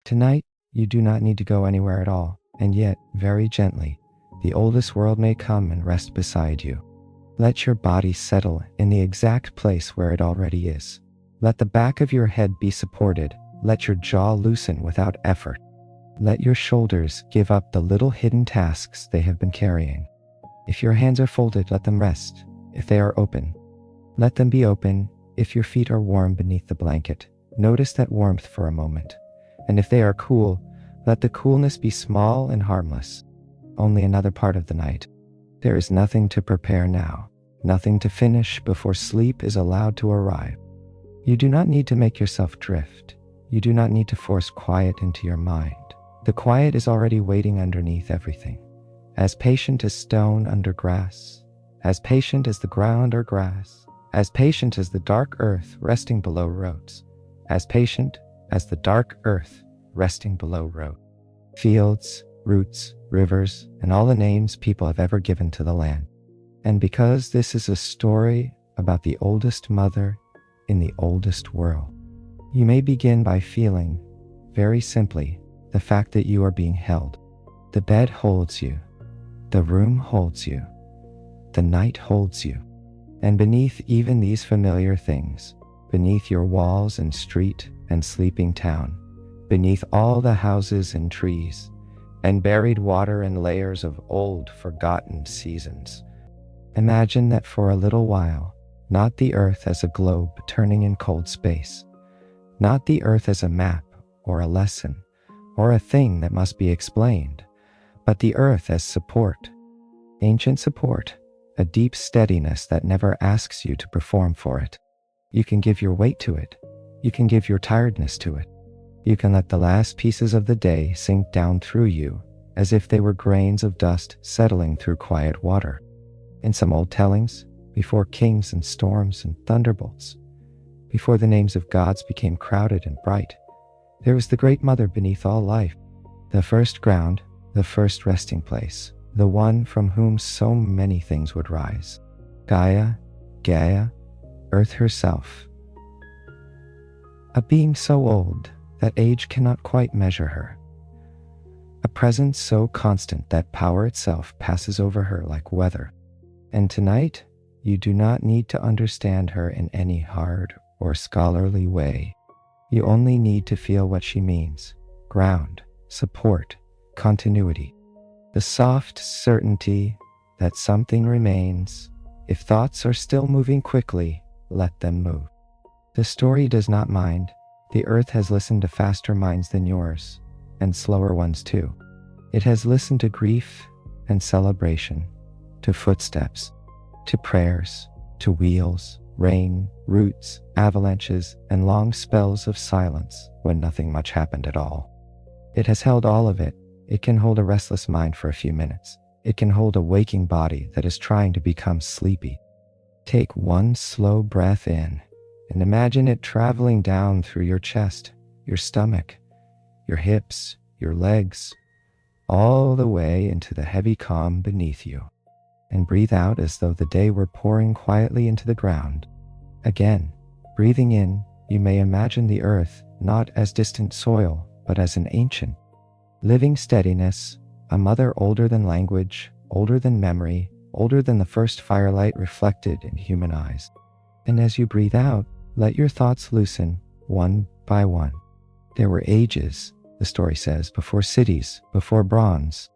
Tonight, you do not need to go anywhere at all, and yet, very gently, the oldest world may come and rest beside you. Let your body settle in the exact place where it already is. Let the back of your head be supported. Let your jaw loosen without effort. Let your shoulders give up the little hidden tasks they have been carrying. If your hands are folded, let them rest. If they are open, let them be open. If your feet are warm beneath the blanket, notice that warmth for a moment. And if they are cool, let the coolness be small and harmless. Only another part of the night. There is nothing to prepare now, nothing to finish before sleep is allowed to arrive. You do not need to make yourself drift. You do not need to force quiet into your mind. The quiet is already waiting underneath everything, as patient as stone under grass, as patient as the ground or grass, as patient as the dark earth resting below roads, as patient as the dark earth resting below road. Fields, roots, rivers, and all the names people have ever given to the land. And because this is a story about the oldest mother in the oldest world, you may begin by feeling, very simply, the fact that you are being held. The bed holds you. The room holds you. The night holds you. And beneath even these familiar things, beneath your walls and street and sleeping town, beneath all the houses and trees, and buried water and layers of old forgotten seasons, imagine that for a little while, not the earth as a globe turning in cold space, not the earth as a map or a lesson, or a thing that must be explained, but the earth as support, ancient support, a deep steadiness that never asks you to perform for it. You can give your weight to it. You can give your tiredness to it. You can let the last pieces of the day sink down through you as if they were grains of dust settling through quiet water. In some old tellings, before kings and storms and thunderbolts, before the names of gods became crowded and bright, there was the great mother beneath all life, the first ground, the first resting place, the one from whom so many things would rise. Gaia, Earth herself. A being so old that age cannot quite measure her. A presence so constant that power itself passes over her like weather. And tonight, you do not need to understand her in any hard or scholarly way. You only need to feel what she means: ground, support, continuity. The soft certainty that something remains. If thoughts are still moving quickly, let them move. The story does not mind. The earth has listened to faster minds than yours, and slower ones too. It has listened to grief and celebration, to footsteps, to prayers, to wheels, rain, roots, avalanches, and long spells of silence when nothing much happened at all. It has held all of it. It can hold a restless mind for a few minutes. It can hold a waking body that is trying to become sleepy. Take one slow breath in and imagine it traveling down through your chest, your stomach, your hips, your legs, all the way into the heavy calm beneath you. And breathe out as though the day were pouring quietly into the ground. Again, breathing in, you may imagine the earth not as distant soil, but as an ancient, living steadiness, a mother older than language, older than memory, older than the first firelight reflected in human eyes. And as you breathe out, let your thoughts loosen, one by one. There were ages, the story says, before cities, before bronze,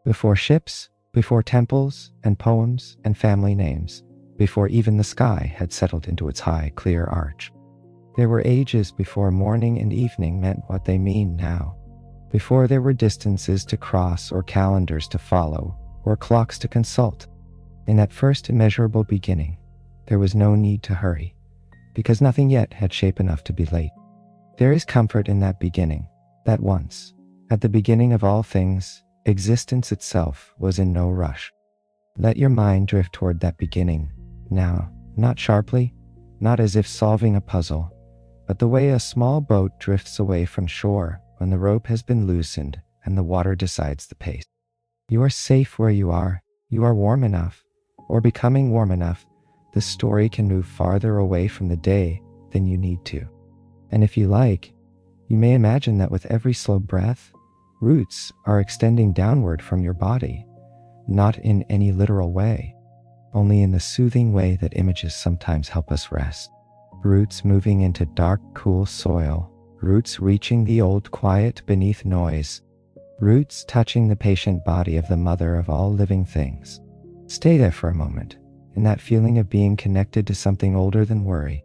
before ships, before temples and poems and family names, before even the sky had settled into its high, clear arch. There were ages before morning and evening meant what they mean now, before there were distances to cross or calendars to follow or clocks to consult. In that first immeasurable beginning, there was no need to hurry, because nothing yet had shape enough to be late. There is comfort in that beginning, that once, at the beginning of all things, existence itself was in no rush. Let your mind drift toward that beginning, now, not sharply, not as if solving a puzzle, but the way a small boat drifts away from shore when the rope has been loosened and the water decides the pace. You are safe where you are warm enough, or becoming warm enough. The story can move farther away from the day than you need to. And if you like, You may imagine that with every slow breath, roots are extending downward from your body, not in any literal way, only in the soothing way that images sometimes help us rest. Roots moving into dark, cool soil, roots reaching the old quiet beneath noise, roots touching the patient body of the mother of all living things. Stay there for a moment, in that feeling of being connected to something older than worry.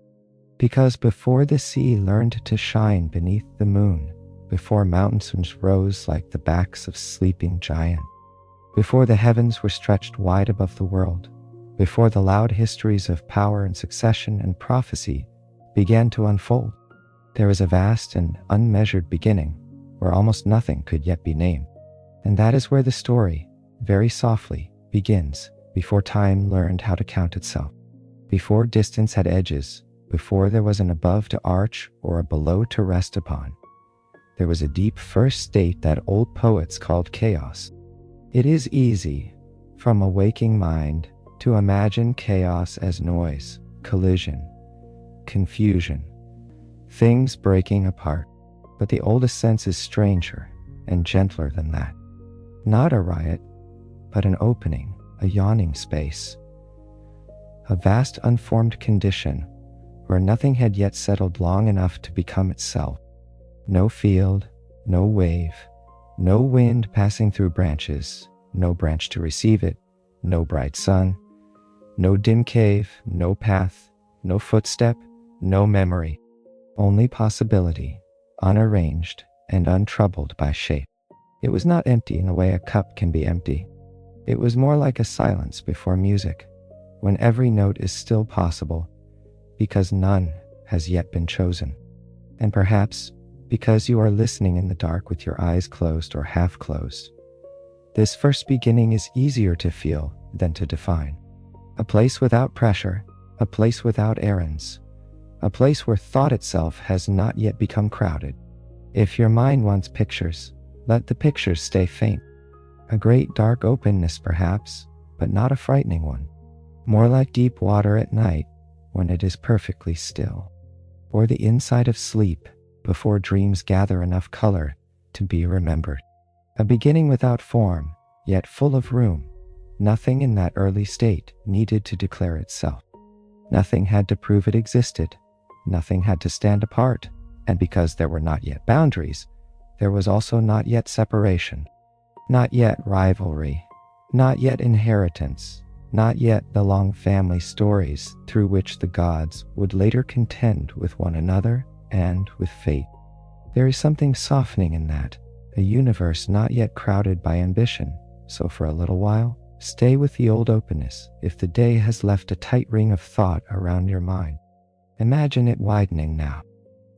Because before the sea learned to shine beneath the moon, before mountains rose like the backs of sleeping giants, before the heavens were stretched wide above the world, before the loud histories of power and succession and prophecy began to unfold, there was a vast and unmeasured beginning where almost nothing could yet be named. And that is where the story, very softly, begins, before time learned how to count itself, before distance had edges, before there was an above to arch or a below to rest upon. There was a deep first state that old poets called chaos. It is easy, from a waking mind, to imagine chaos as noise, collision, confusion, things breaking apart. But the oldest sense is stranger and gentler than that. Not a riot, but an opening, a yawning space, a vast unformed condition where nothing had yet settled long enough to become itself. No field, no wave, no wind passing through branches, no branch to receive it, no bright sun, no dim cave, no path, no footstep, no memory, only possibility, unarranged and untroubled by shape. It was not empty in the way a cup can be empty. It was more like a silence before music, when every note is still possible, because none has yet been chosen. And perhaps because you are listening in the dark with your eyes closed or half closed, this first beginning is easier to feel than to define. A place without pressure, a place without errands, a place where thought itself has not yet become crowded. If your mind wants pictures, let the pictures stay faint. A great dark openness perhaps, but not a frightening one. More like deep water at night when it is perfectly still. Or the inside of sleep before dreams gather enough color to be remembered. A beginning without form, yet full of room. Nothing in that early state needed to declare itself. Nothing had to prove it existed. Nothing had to stand apart, and because there were not yet boundaries, there was also not yet separation, not yet rivalry, not yet inheritance, not yet the long family stories through which the gods would later contend with one another and with fate. There is something softening in that, a universe not yet crowded by ambition, so for a little while, stay with the old openness if the day has left a tight ring of thought around your mind. Imagine it widening now.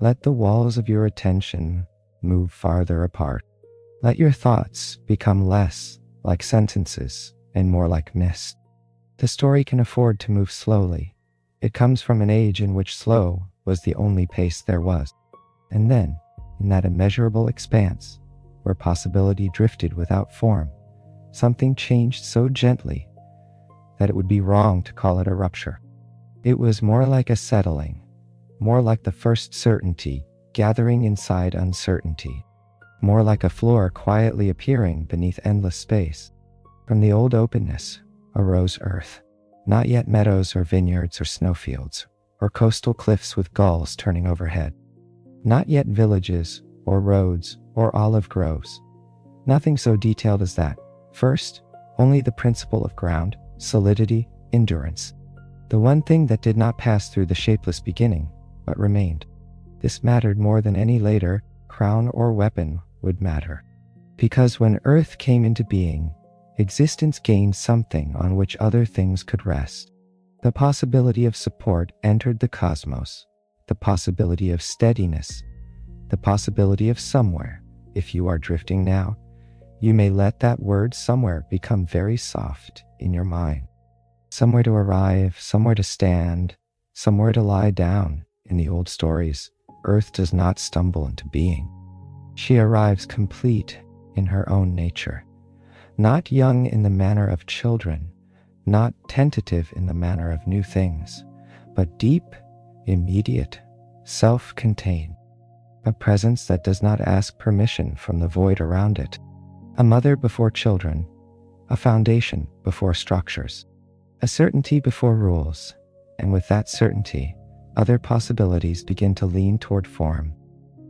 Let the walls of your attention move farther apart. Let your thoughts become less like sentences and more like mist. The story can afford to move slowly. It comes from an age in which slow was the only pace there was. And then, in that immeasurable expanse, where possibility drifted without form, something changed so gently that it would be wrong to call it a rupture. It was more like a settling, more like the first certainty gathering inside uncertainty, more like a floor quietly appearing beneath endless space. From the old openness arose earth, not yet meadows or vineyards or snowfields, or coastal cliffs with gulls turning overhead, not yet villages or roads or olive groves. Nothing so detailed as that. First, only the principle of ground, solidity, endurance. The one thing that did not pass through the shapeless beginning, but remained. This mattered more than any later crown or weapon would matter. Because when Earth came into being, existence gained something on which other things could rest. The possibility of support entered the cosmos, the possibility of steadiness, the possibility of somewhere. If you are drifting now, you may let that word somewhere become very soft in your mind. Somewhere to arrive, somewhere to stand, somewhere to lie down. In the old stories, Earth does not stumble into being. She arrives complete in her own nature, not young in the manner of children, not tentative in the manner of new things, but deep, immediate, self-contained. a presence that does not ask permission from the void around it, a mother before children, a foundation before structures, a certainty before rules, and with that certainty, other possibilities begin to lean toward form.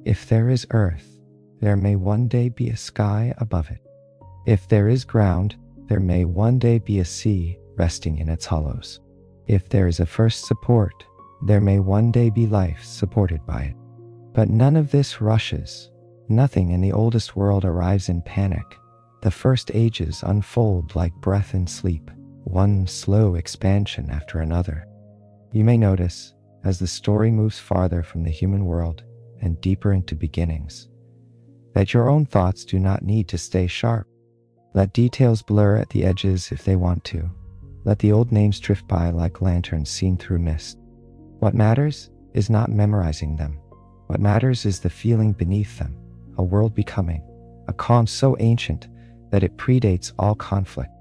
If there is earth, there may one day be a sky above it. If there is ground, there may one day be a sea resting in its hollows. If there is a first support, there may one day be life supported by it. But none of this rushes. Nothing in the oldest world arrives in panic. The first ages unfold like breath in sleep, one slow expansion after another. You may notice, as the story moves farther from the human world and deeper into beginnings, that your own thoughts do not need to stay sharp. Let details blur at the edges if they want to. Let the old names drift by like lanterns seen through mist. What matters is not memorizing them. What matters is the feeling beneath them, a world becoming, a calm so ancient that it predates all conflict,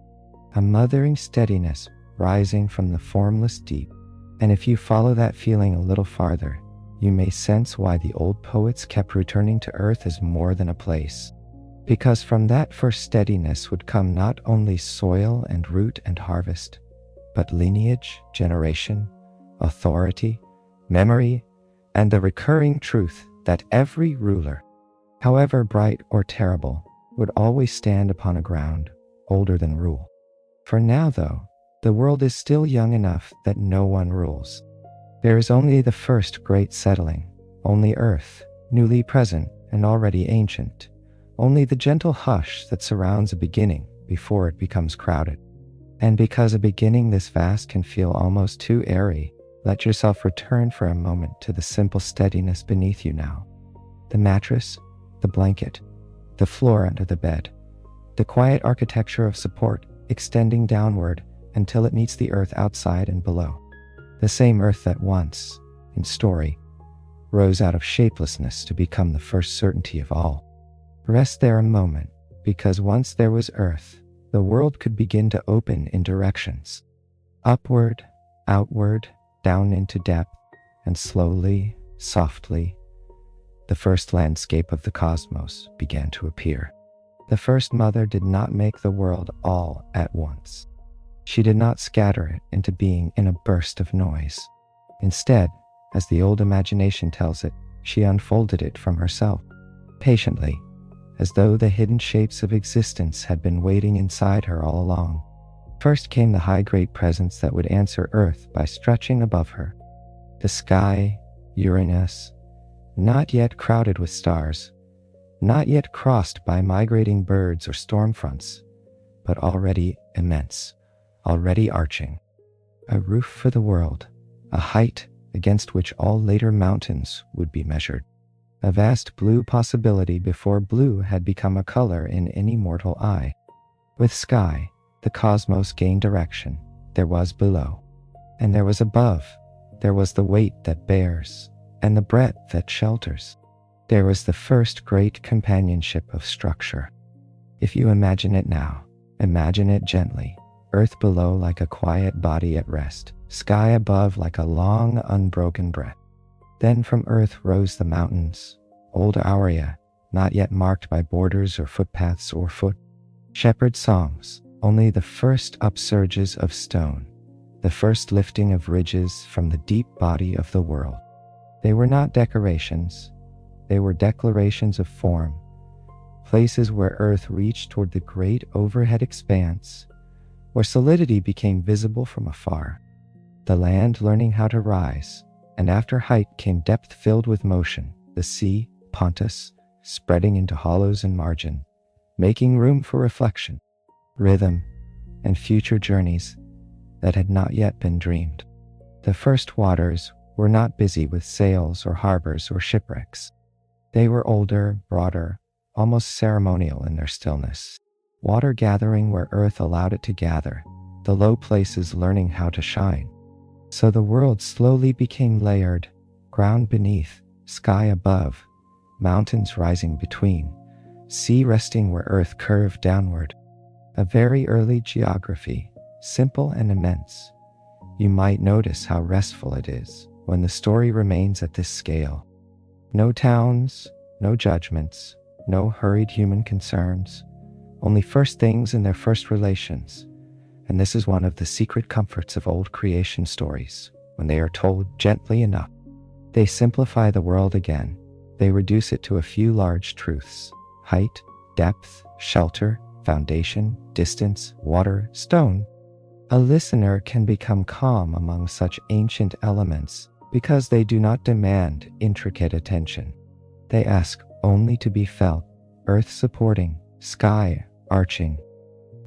a mothering steadiness rising from the formless deep. And if you follow that feeling a little farther, you may sense why the old poets kept returning to earth as more than a place. Because from that first steadiness would come not only soil and root and harvest, but lineage, generation, authority, memory, and the recurring truth that every ruler, however bright or terrible, would always stand upon a ground older than rule. For now, though, the world is still young enough that no one rules. There is only the first great settling, only earth, newly present and already ancient, only the gentle hush that surrounds a beginning before it becomes crowded. And because a beginning this vast can feel almost too airy, let yourself return for a moment to the simple steadiness beneath you now. The mattress, the blanket, the floor under the bed, the quiet architecture of support extending downward until it meets the earth outside and below. The same earth that once, in story, rose out of shapelessness to become the first certainty of all. Rest there a moment, because once there was earth, the world could begin to open in directions. Upward, outward, down into depth, and slowly, softly, the first landscape of the cosmos began to appear. The first mother did not make the world all at once. She did not scatter it into being in a burst of noise. Instead, as the old imagination tells it, she unfolded it from herself, patiently, as though the hidden shapes of existence had been waiting inside her all along. First came the high great presence that would answer Earth by stretching above her. The sky, Uranus, not yet crowded with stars, not yet crossed by migrating birds or storm fronts, but already immense, already arching. A roof for the world, a height against which all later mountains would be measured. A vast blue possibility before blue had become a color in any mortal eye. With sky, the cosmos gained direction. There was below, and there was above. There was the weight that bears, and the breadth that shelters. There was the first great companionship of structure. If you imagine it now, imagine it gently. Earth below like a quiet body at rest, sky above like a long, unbroken breath. Then from earth rose the mountains, old aurea, not yet marked by borders or footpaths or foot. Shepherd songs, only the first upsurges of stone, the first lifting of ridges from the deep body of the world. They were not decorations, they were declarations of form, places where earth reached toward the great overhead expanse, where solidity became visible from afar, the land learning how to rise, and after height came depth filled with motion, the sea, Pontus, spreading into hollows and margin, making room for reflection, rhythm, and future journeys that had not yet been dreamed. The first waters were not busy with sails or harbors or shipwrecks. They were older, broader, almost ceremonial in their stillness. Water gathering where earth allowed it to gather, the low places learning how to shine. So the world slowly became layered, ground beneath, sky above, mountains rising between, sea resting where earth curved downward. A very early geography, simple and immense. You might notice how restful it is when the story remains at this scale. No towns, no judgments, no hurried human concerns, only first things in their first relations. And this is one of the secret comforts of old creation stories. When they are told gently enough, they simplify the world again. They reduce it to a few large truths: height, depth, shelter, foundation, distance, water, stone. A listener can become calm among such ancient elements because they do not demand intricate attention. They ask only to be felt: earth supporting, sky arching,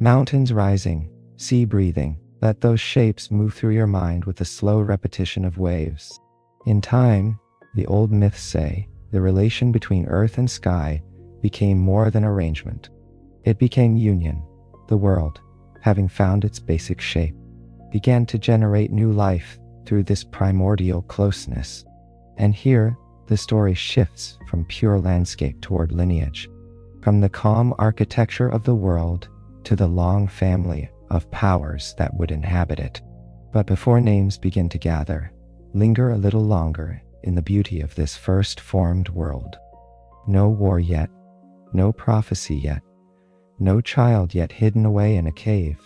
mountains rising, sea breathing. Let those shapes move through your mind with the slow repetition of waves. In time, the old myths say, the relation between earth and sky became more than arrangement. It became union. The world, having found its basic shape, began to generate new life through this primordial closeness. And here, the story shifts from pure landscape toward lineage, from the calm architecture of the world to the long family of powers that would inhabit it. But before names begin to gather, linger a little longer in the beauty of this first formed world. No war yet, no prophecy yet, no child yet hidden away in a cave,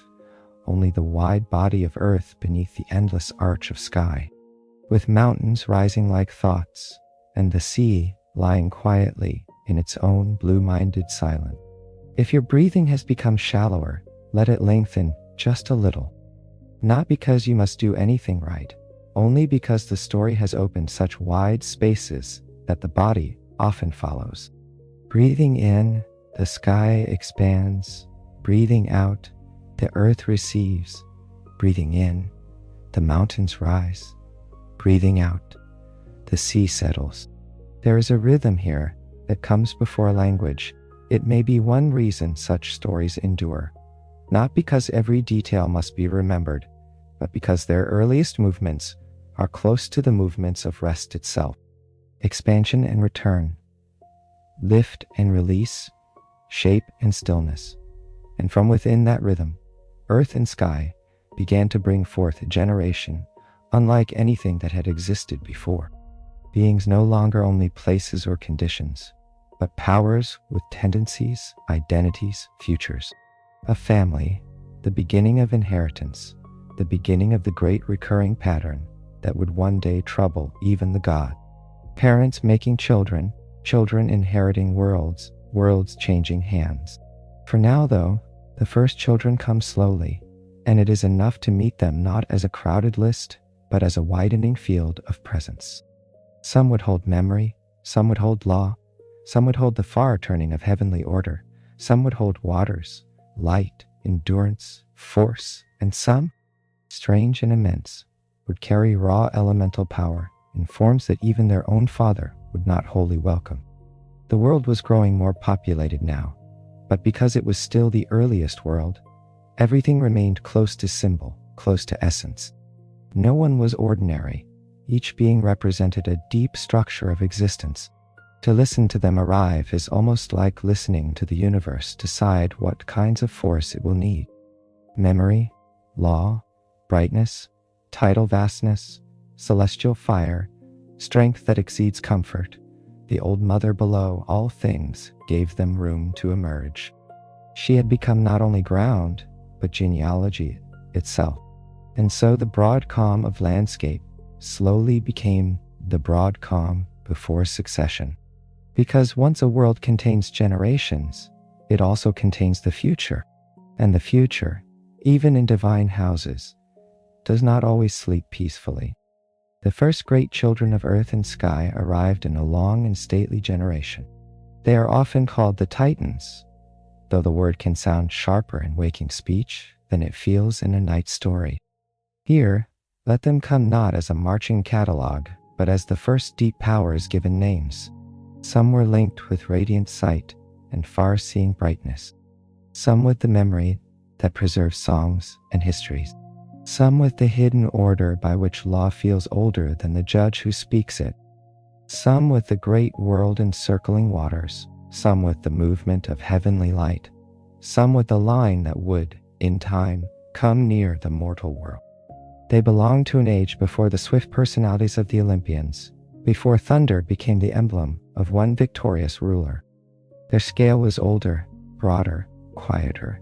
only the wide body of earth beneath the endless arch of sky, with mountains rising like thoughts, and the sea lying quietly in its own blue-minded silence. If your breathing has become shallower, let it lengthen just a little. Not because you must do anything right, only because the story has opened such wide spaces that the body often follows. Breathing in, the sky expands. Breathing out, the earth receives. Breathing in, the mountains rise. Breathing out, the sea settles. There is a rhythm here that comes before language. It may be one reason such stories endure. Not because every detail must be remembered, but because their earliest movements are close to the movements of rest itself. Expansion and return, lift and release, shape and stillness. And from within that rhythm, earth and sky began to bring forth a generation unlike anything that had existed before. Beings no longer only places or conditions, but powers with tendencies, identities, futures. A family, the beginning of inheritance, the beginning of the great recurring pattern that would one day trouble even the god. Parents making children, children inheriting worlds, worlds changing hands. For now, though, the first children come slowly, and it is enough to meet them not as a crowded list, but as a widening field of presence. Some would hold memory, some would hold law, some would hold the far turning of heavenly order, some would hold waters, light, endurance, force, and some, strange and immense, would carry raw elemental power in forms that even their own father would not wholly welcome. The world was growing more populated now, but because it was still the earliest world, everything remained close to symbol, close to essence. No one was ordinary. Each being represented a deep structure of existence. To listen to them arrive is almost like listening to the universe decide what kinds of force it will need. Memory, law, brightness, tidal vastness, celestial fire, strength that exceeds comfort. The old mother below all things gave them room to emerge. She had become not only ground, but genealogy itself. And so the broad calm of landscape slowly became the broad calm before succession. Because once a world contains generations, it also contains the future. And the future, even in divine houses, does not always sleep peacefully. The first great children of earth and sky arrived in a long and stately generation. They are often called the Titans, though the word can sound sharper in waking speech than it feels in a night story. Here, let them come not as a marching catalogue, but as the first deep powers given names. Some were linked with radiant sight and far-seeing brightness. Some with the memory that preserves songs and histories. Some with the hidden order by which law feels older than the judge who speaks it. Some with the great world encircling waters. Some with the movement of heavenly light. Some with the line that would, in time, come near the mortal world. They belong to an age before the swift personalities of the Olympians, before thunder became the emblem of one victorious ruler. Their scale was older, broader, quieter.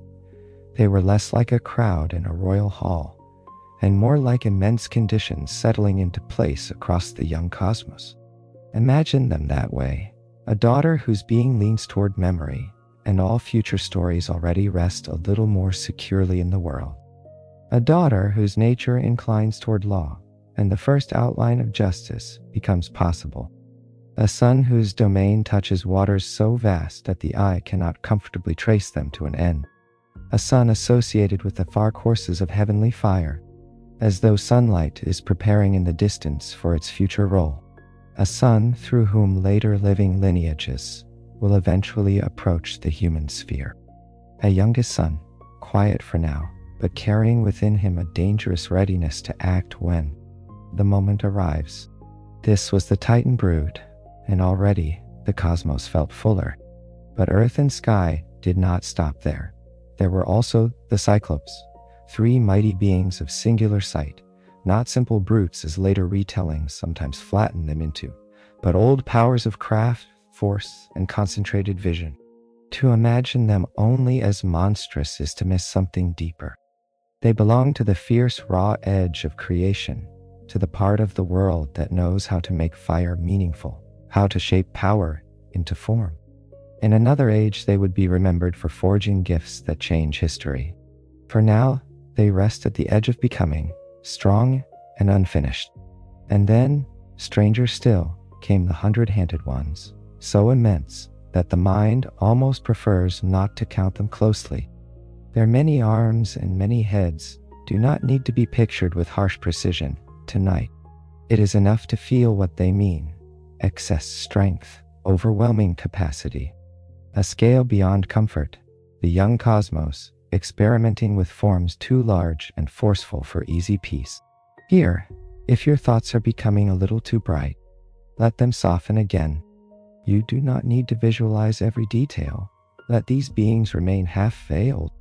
They were less like a crowd in a royal hall, and more like immense conditions settling into place across the young cosmos. Imagine them that way, a daughter whose being leans toward memory, and all future stories already rest a little more securely in the world. A daughter whose nature inclines toward law, and the first outline of justice becomes possible. A son whose domain touches waters so vast that the eye cannot comfortably trace them to an end. A son associated with the far courses of heavenly fire, as though sunlight is preparing in the distance for its future role. A son through whom later living lineages will eventually approach the human sphere. A youngest son, quiet for now, but carrying within him a dangerous readiness to act when the moment arrives. This was the Titan brood, and already the cosmos felt fuller. But earth and sky did not stop there. There were also the Cyclops, three mighty beings of singular sight, not simple brutes as later retellings sometimes flatten them into, but old powers of craft, force, and concentrated vision. To imagine them only as monstrous is to miss something deeper. They belong to the fierce raw edge of creation, to the part of the world that knows how to make fire meaningful, how to shape power into form. In another age, they would be remembered for forging gifts that change history. For now, they rest at the edge of becoming, strong and unfinished. And then, stranger still, came the 100-handed ones, so immense that the mind almost prefers not to count them closely. Their many arms and many heads do not need to be pictured with harsh precision tonight. It is enough to feel what they mean: excess strength, overwhelming capacity, a scale beyond comfort, the young cosmos experimenting with forms too large and forceful for easy peace. Here, if your thoughts are becoming a little too bright, let them soften again. You do not need to visualize every detail. Let these beings remain half-veiled,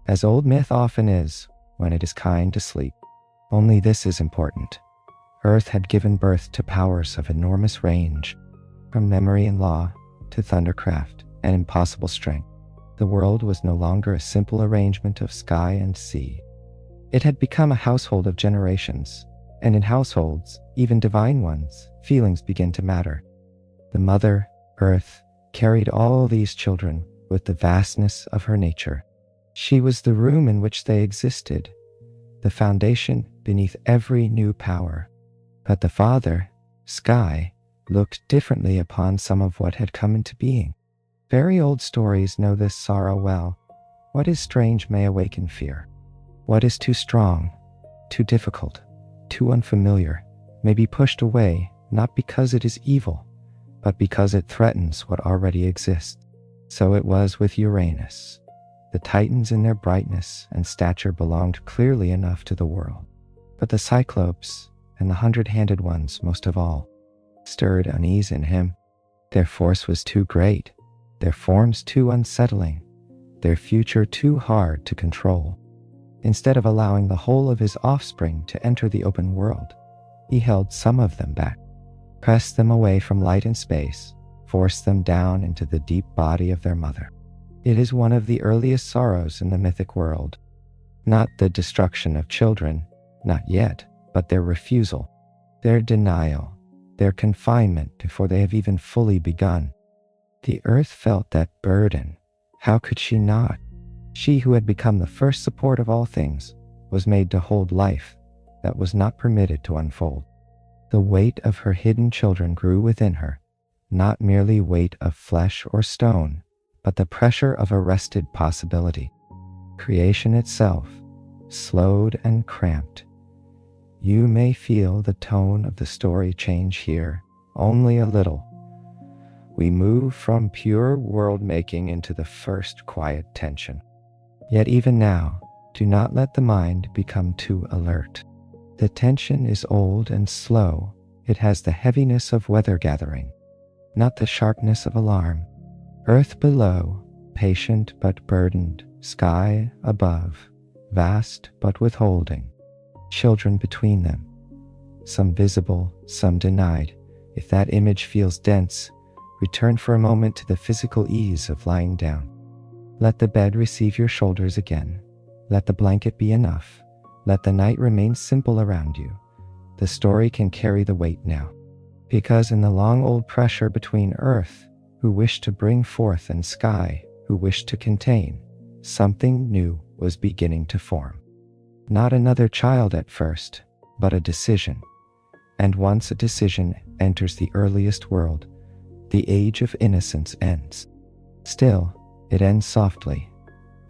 as old myth often is when it is kind to sleep. Only this is important. Earth had given birth to powers of enormous range, from memory and law to thundercraft and impossible strength. The world was no longer a simple arrangement of sky and sea. It had become a household of generations, and in households, even divine ones, feelings begin to matter. The mother, Earth, carried all these children with the vastness of her nature. She was the room in which they existed, the foundation beneath every new power. But the father, Sky, looked differently upon some of what had come into being. Very old stories know this sorrow well. What is strange may awaken fear. What is too strong, too difficult, too unfamiliar, may be pushed away, not because it is evil, but because it threatens what already exists. So it was with Uranus. The Titans in their brightness and stature belonged clearly enough to the world. But the Cyclops, and the 100-handed ones most of all, stirred unease in him. Their force was too great, their forms too unsettling, their future too hard to control. Instead of allowing the whole of his offspring to enter the open world, he held some of them back, pressed them away from light and space, forced them down into the deep body of their mother. It is one of the earliest sorrows in the mythic world. Not the destruction of children, not yet, but their refusal, their denial, their confinement before they have even fully begun. The earth felt that burden. How could she not? She who had become the first support of all things was made to hold life that was not permitted to unfold. The weight of her hidden children grew within her, not merely weight of flesh or stone, but the pressure of arrested possibility. Creation itself, slowed and cramped. You may feel the tone of the story change here, only a little. We move from pure world-making into the first quiet tension. Yet even now, do not let the mind become too alert. The tension is old and slow. It has the heaviness of weather gathering, not the sharpness of alarm. Earth below, patient but burdened, sky above, vast but withholding. Children between them, some visible, some denied. If that image feels dense, return for a moment to the physical ease of lying down. Let the bed receive your shoulders again. Let the blanket be enough. Let the night remain simple around you. The story can carry the weight now. Because in the long old pressure between earth, who wished to bring forth, and sky, who wished to contain, something new was beginning to form. Not another child at first, but a decision. And once a decision enters the earliest world, the age of innocence ends. Still, it ends softly,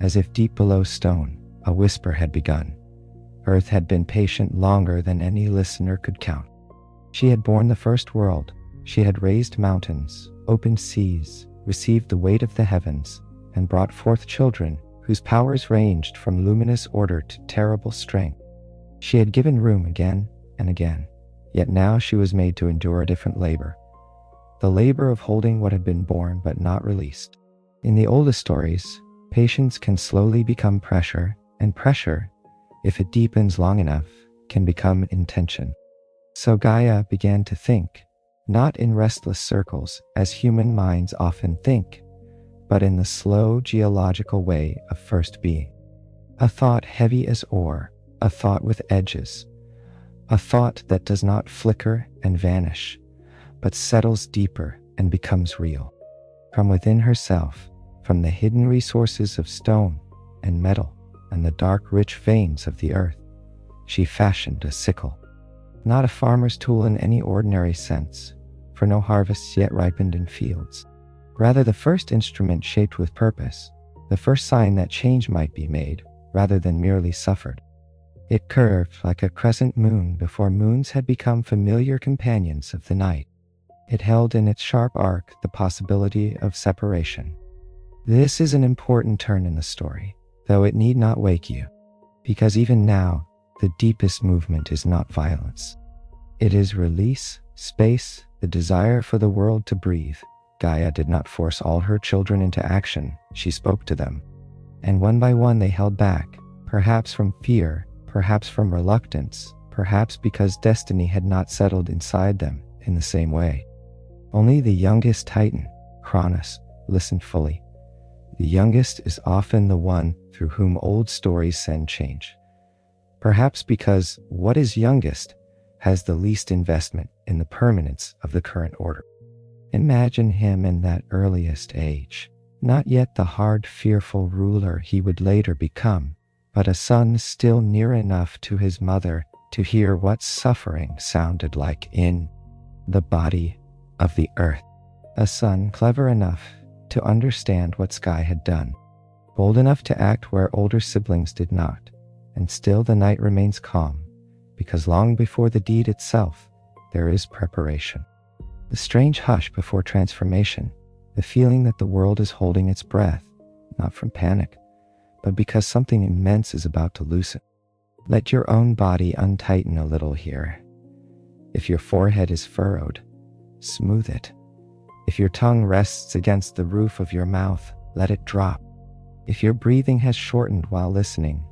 as if deep below stone, a whisper had begun. Earth had been patient longer than any listener could count. She had borne the first world. She had raised mountains, opened seas, received the weight of the heavens, and brought forth children whose powers ranged from luminous order to terrible strength. She had given room again and again, yet now she was made to endure a different labor. The labor of holding what had been born but not released. In the oldest stories, patience can slowly become pressure, and pressure, if it deepens long enough, can become intention. So Gaia began to think, not in restless circles as human minds often think, but in the slow geological way of first being. A thought heavy as ore, a thought with edges, a thought that does not flicker and vanish, but settles deeper and becomes real. From within herself, from the hidden resources of stone and metal and the dark rich veins of the earth, she fashioned a sickle. Not a farmer's tool in any ordinary sense, for no harvests yet ripened in fields. Rather the first instrument shaped with purpose, the first sign that change might be made, rather than merely suffered. It curved like a crescent moon before moons had become familiar companions of the night. It held in its sharp arc the possibility of separation. This is an important turn in the story, though it need not wake you, because even now, the deepest movement is not violence. It is release, space, the desire for the world to breathe. Gaia did not force all her children into action, she spoke to them. And one by one they held back, perhaps from fear, perhaps from reluctance, perhaps because destiny had not settled inside them in the same way. Only the youngest Titan, Cronus, listened fully. The youngest is often the one through whom old stories send change. Perhaps because what is youngest has the least investment in the permanence of the current order. Imagine him in that earliest age, not yet the hard, fearful ruler he would later become, but a son still near enough to his mother to hear what suffering sounded like in the body of the earth. A son clever enough to understand what Sky had done, bold enough to act where older siblings did not, and still the night remains calm, because long before the deed itself, there is preparation. The strange hush before transformation, the feeling that the world is holding its breath, not from panic, but because something immense is about to loosen. Let your own body untighten a little here. If your forehead is furrowed, smooth it. If your tongue rests against the roof of your mouth, let it drop. If your breathing has shortened while listening,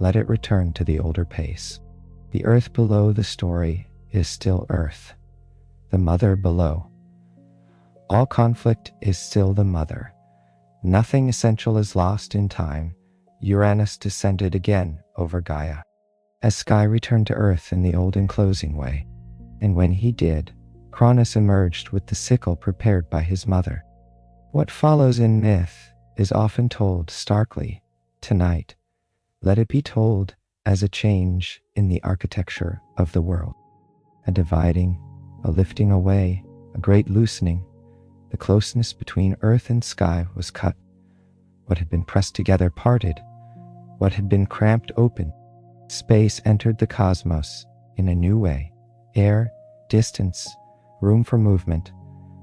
let it return to the older pace. The earth below the story is still earth, the mother below. All conflict is still the mother. Nothing essential is lost in time. Uranus descended again over Gaia, as Sky returned to earth in the old enclosing way. And when he did, Cronus emerged with the sickle prepared by his mother. What follows in myth is often told starkly. Tonight, let it be told as a change in the architecture of the world. A dividing, a lifting away, a great loosening. The closeness between earth and sky was cut. What had been pressed together parted. What had been cramped open. Space entered the cosmos in a new way. Air, distance, room for movement,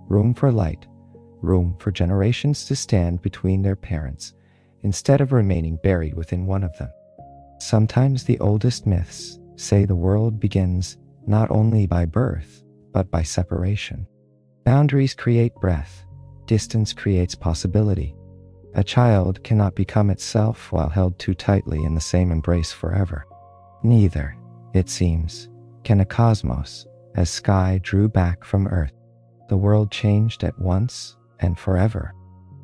room for light, room for generations to stand between their parents, instead of remaining buried within one of them. Sometimes the oldest myths say the world begins not only by birth, but by separation. Boundaries create breath, distance creates possibility. A child cannot become itself while held too tightly in the same embrace forever. Neither, it seems, can a cosmos as sky drew back from earth. The world changed at once and forever.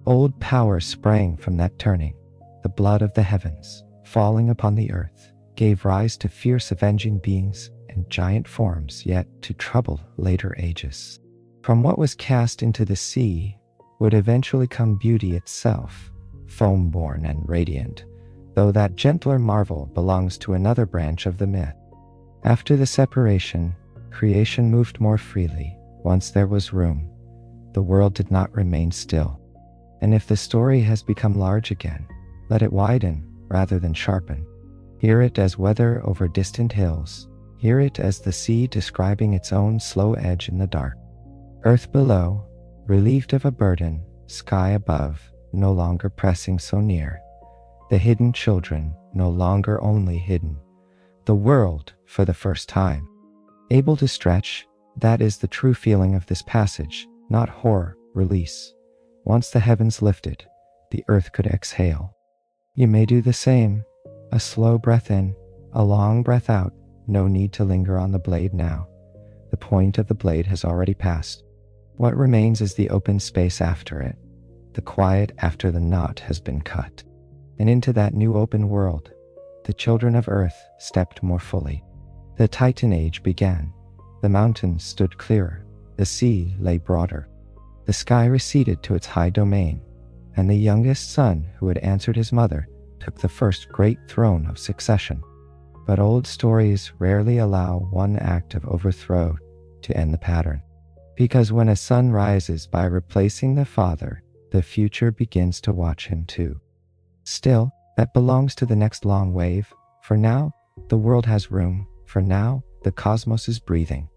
Old power sprang from that turning. The blood of the heavens, falling upon the earth, gave rise to fierce avenging beings and giant forms yet to trouble later ages. From what was cast into the sea would eventually come beauty itself, foam-born and radiant, though that gentler marvel belongs to another branch of the myth. After the separation, creation moved more freely. Once there was room, the world did not remain still. And if the story has become large again, let it widen rather than sharpen. Hear it as weather over distant hills. Hear it as the sea describing its own slow edge in the dark. Earth below, relieved of a burden, sky above, no longer pressing so near. The hidden children, no longer only hidden. The world, for the first time, able to stretch. That is the true feeling of this passage, not horror, release. Once the heavens lifted, the earth could exhale. You may do the same. A slow breath in, a long breath out. No need to linger on the blade now. The point of the blade has already passed. What remains is the open space after it, the quiet after the knot has been cut. And into that new open world, the children of earth stepped more fully. The Titan Age began. The mountains stood clearer. The sea lay broader. The sky receded to its high domain, and the youngest son who had answered his mother took the first great throne of succession. But old stories rarely allow one act of overthrow to end the pattern. Because when a son rises by replacing the father, the future begins to watch him too. Still, that belongs to the next long wave. For now, the world has room. For now, the cosmos is breathing.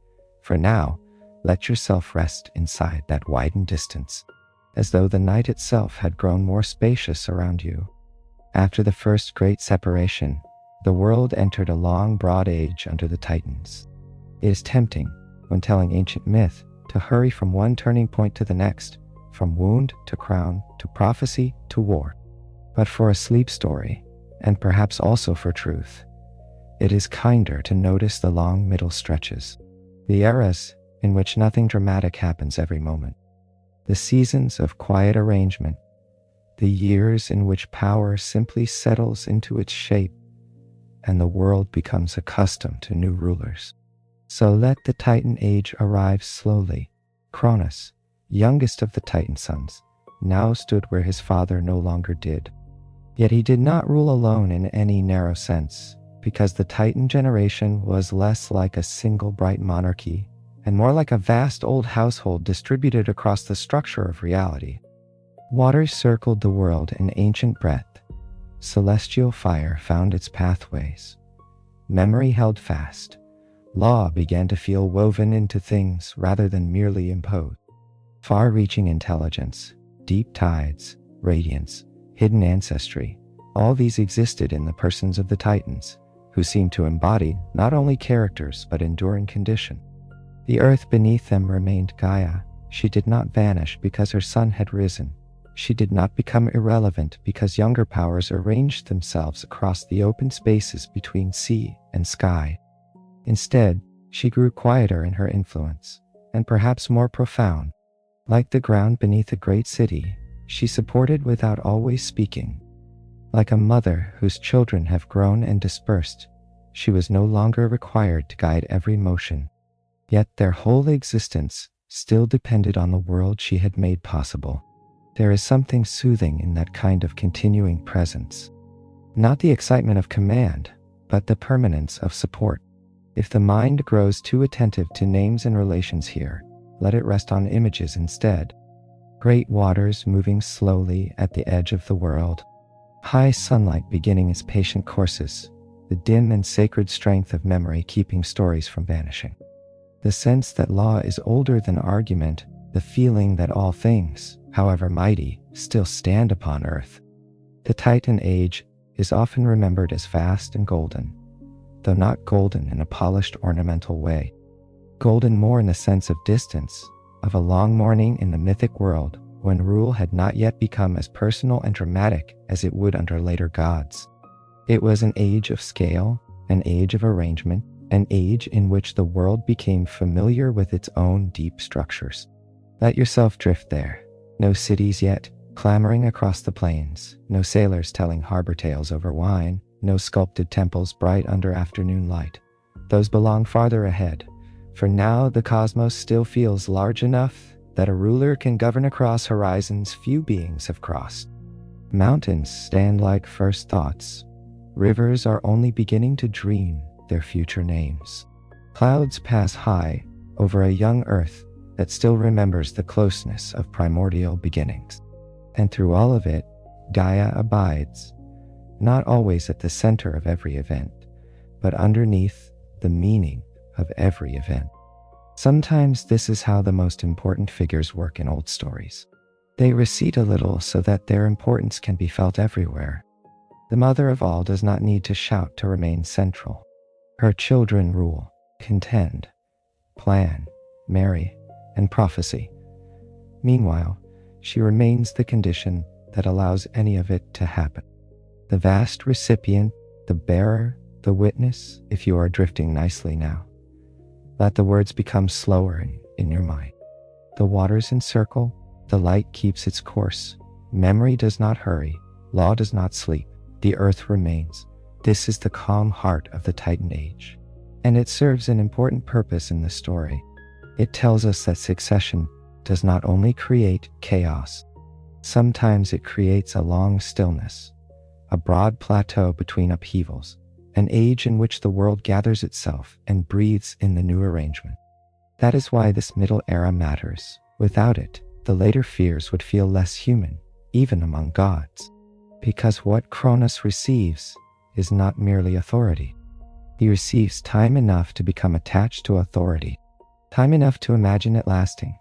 For now, let yourself rest inside that widened distance, as though the night itself had grown more spacious around you. After the first great separation, the world entered a long, broad age under the Titans. It is tempting, when telling ancient myth, to hurry from one turning point to the next, from wound to crown, to prophecy to war. But for a sleep story, and perhaps also for truth, it is kinder to notice the long middle stretches, the eras in which nothing dramatic happens every moment, the seasons of quiet arrangement, the years in which power simply settles into its shape and the world becomes accustomed to new rulers. So let the Titan Age arrive slowly. Cronus, youngest of the Titan sons, now stood where his father no longer did. Yet he did not rule alone in any narrow sense, because the Titan generation was less like a single bright monarchy and more like a vast old household distributed across the structure of reality. Waters circled the world in ancient breath. Celestial fire found its pathways. Memory held fast. Law began to feel woven into things rather than merely imposed. Far-reaching intelligence, deep tides, radiance, hidden ancestry, all these existed in the persons of the Titans, who seemed to embody not only characters but enduring condition. The earth beneath them remained Gaia. She did not vanish because her sun had risen. She did not become irrelevant because younger powers arranged themselves across the open spaces between sea and sky. Instead, she grew quieter in her influence, and perhaps more profound. Like the ground beneath a great city, she supported without always speaking. Like a mother whose children have grown and dispersed, she was no longer required to guide every motion. Yet their whole existence still depended on the world she had made possible. There is something soothing in that kind of continuing presence. Not the excitement of command, but the permanence of support. If the mind grows too attentive to names and relations here, let it rest on images instead. Great waters moving slowly at the edge of the world. High sunlight beginning its patient courses. The dim and sacred strength of memory keeping stories from vanishing. The sense that law is older than argument. The feeling that all things, however mighty, still stand upon earth. The Titan Age is often remembered as vast and golden, though not golden in a polished ornamental way. Golden more in the sense of distance, of a long morning in the mythic world when rule had not yet become as personal and dramatic as it would under later gods. It was an age of scale, an age of arrangement, an age in which the world became familiar with its own deep structures. Let yourself drift there. No cities yet, clamoring across the plains, no sailors telling harbor tales over wine, no sculpted temples bright under afternoon light. Those belong farther ahead, for now the cosmos still feels large enough that a ruler can govern across horizons few beings have crossed. Mountains stand like first thoughts. Rivers are only beginning to dream their future names. Clouds pass high over a young earth that still remembers the closeness of primordial beginnings. And through all of it, Gaia abides, not always at the center of every event, but underneath the meaning of every event. Sometimes this is how the most important figures work in old stories. They recede a little so that their importance can be felt everywhere. The mother of all does not need to shout to remain central. Her children rule, contend, plan, marry, and prophecy. Meanwhile, she remains the condition that allows any of it to happen. The vast recipient, the bearer, the witness, if you are drifting nicely now. Let the words become slower in your mind. The waters encircle, the light keeps its course. Memory does not hurry, law does not sleep, the earth remains. This is the calm heart of the Titan Age. And it serves an important purpose in the story. It tells us that succession does not only create chaos. Sometimes it creates a long stillness, a broad plateau between upheavals, an age in which the world gathers itself and breathes in the new arrangement. That is why this middle era matters. Without it, the later fears would feel less human, even among gods. Because what Cronus receives is not merely authority. He receives time enough to become attached to authority, time enough to imagine it lasting,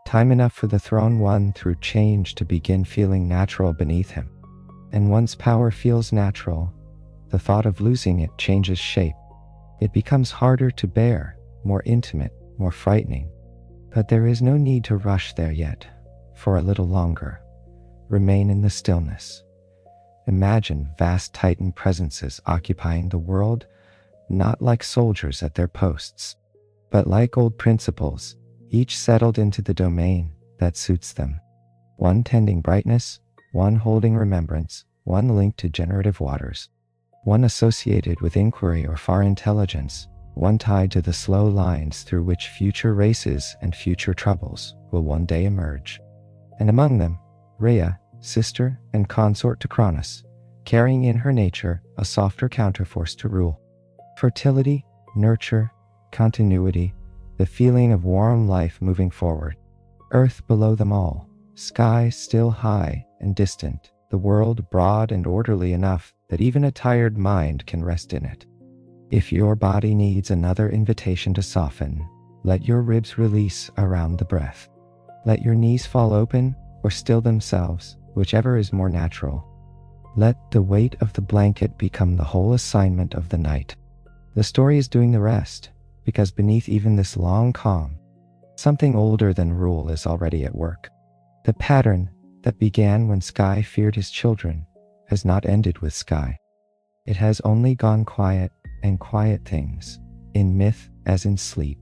time enough for the throne won through change to begin feeling natural beneath him. And once power feels natural, the thought of losing it changes shape. It becomes harder to bear, more intimate, more frightening. But there is no need to rush there yet. For a little longer, remain in the stillness. Imagine vast Titan presences occupying the world, not like soldiers at their posts, but like old principles, each settled into the domain that suits them. One tending brightness, one holding remembrance, one linked to generative waters, one associated with inquiry or far intelligence, one tied to the slow lines through which future races and future troubles will one day emerge. And among them, Rhea, sister and consort to Cronus, carrying in her nature a softer counterforce to rule. Fertility, nurture, continuity, the feeling of warm life moving forward. Earth below them all, sky still high and distant, the world broad and orderly enough that even a tired mind can rest in it. If your body needs another invitation to soften, let your ribs release around the breath. Let your knees fall open or still themselves, whichever is more natural. Let the weight of the blanket become the whole assignment of the night. The story is doing the rest, because beneath even this long calm, something older than rule is already at work. The pattern that began when Sky feared his children has not ended with Sky. It has only gone quiet, and quiet things, in myth as in sleep,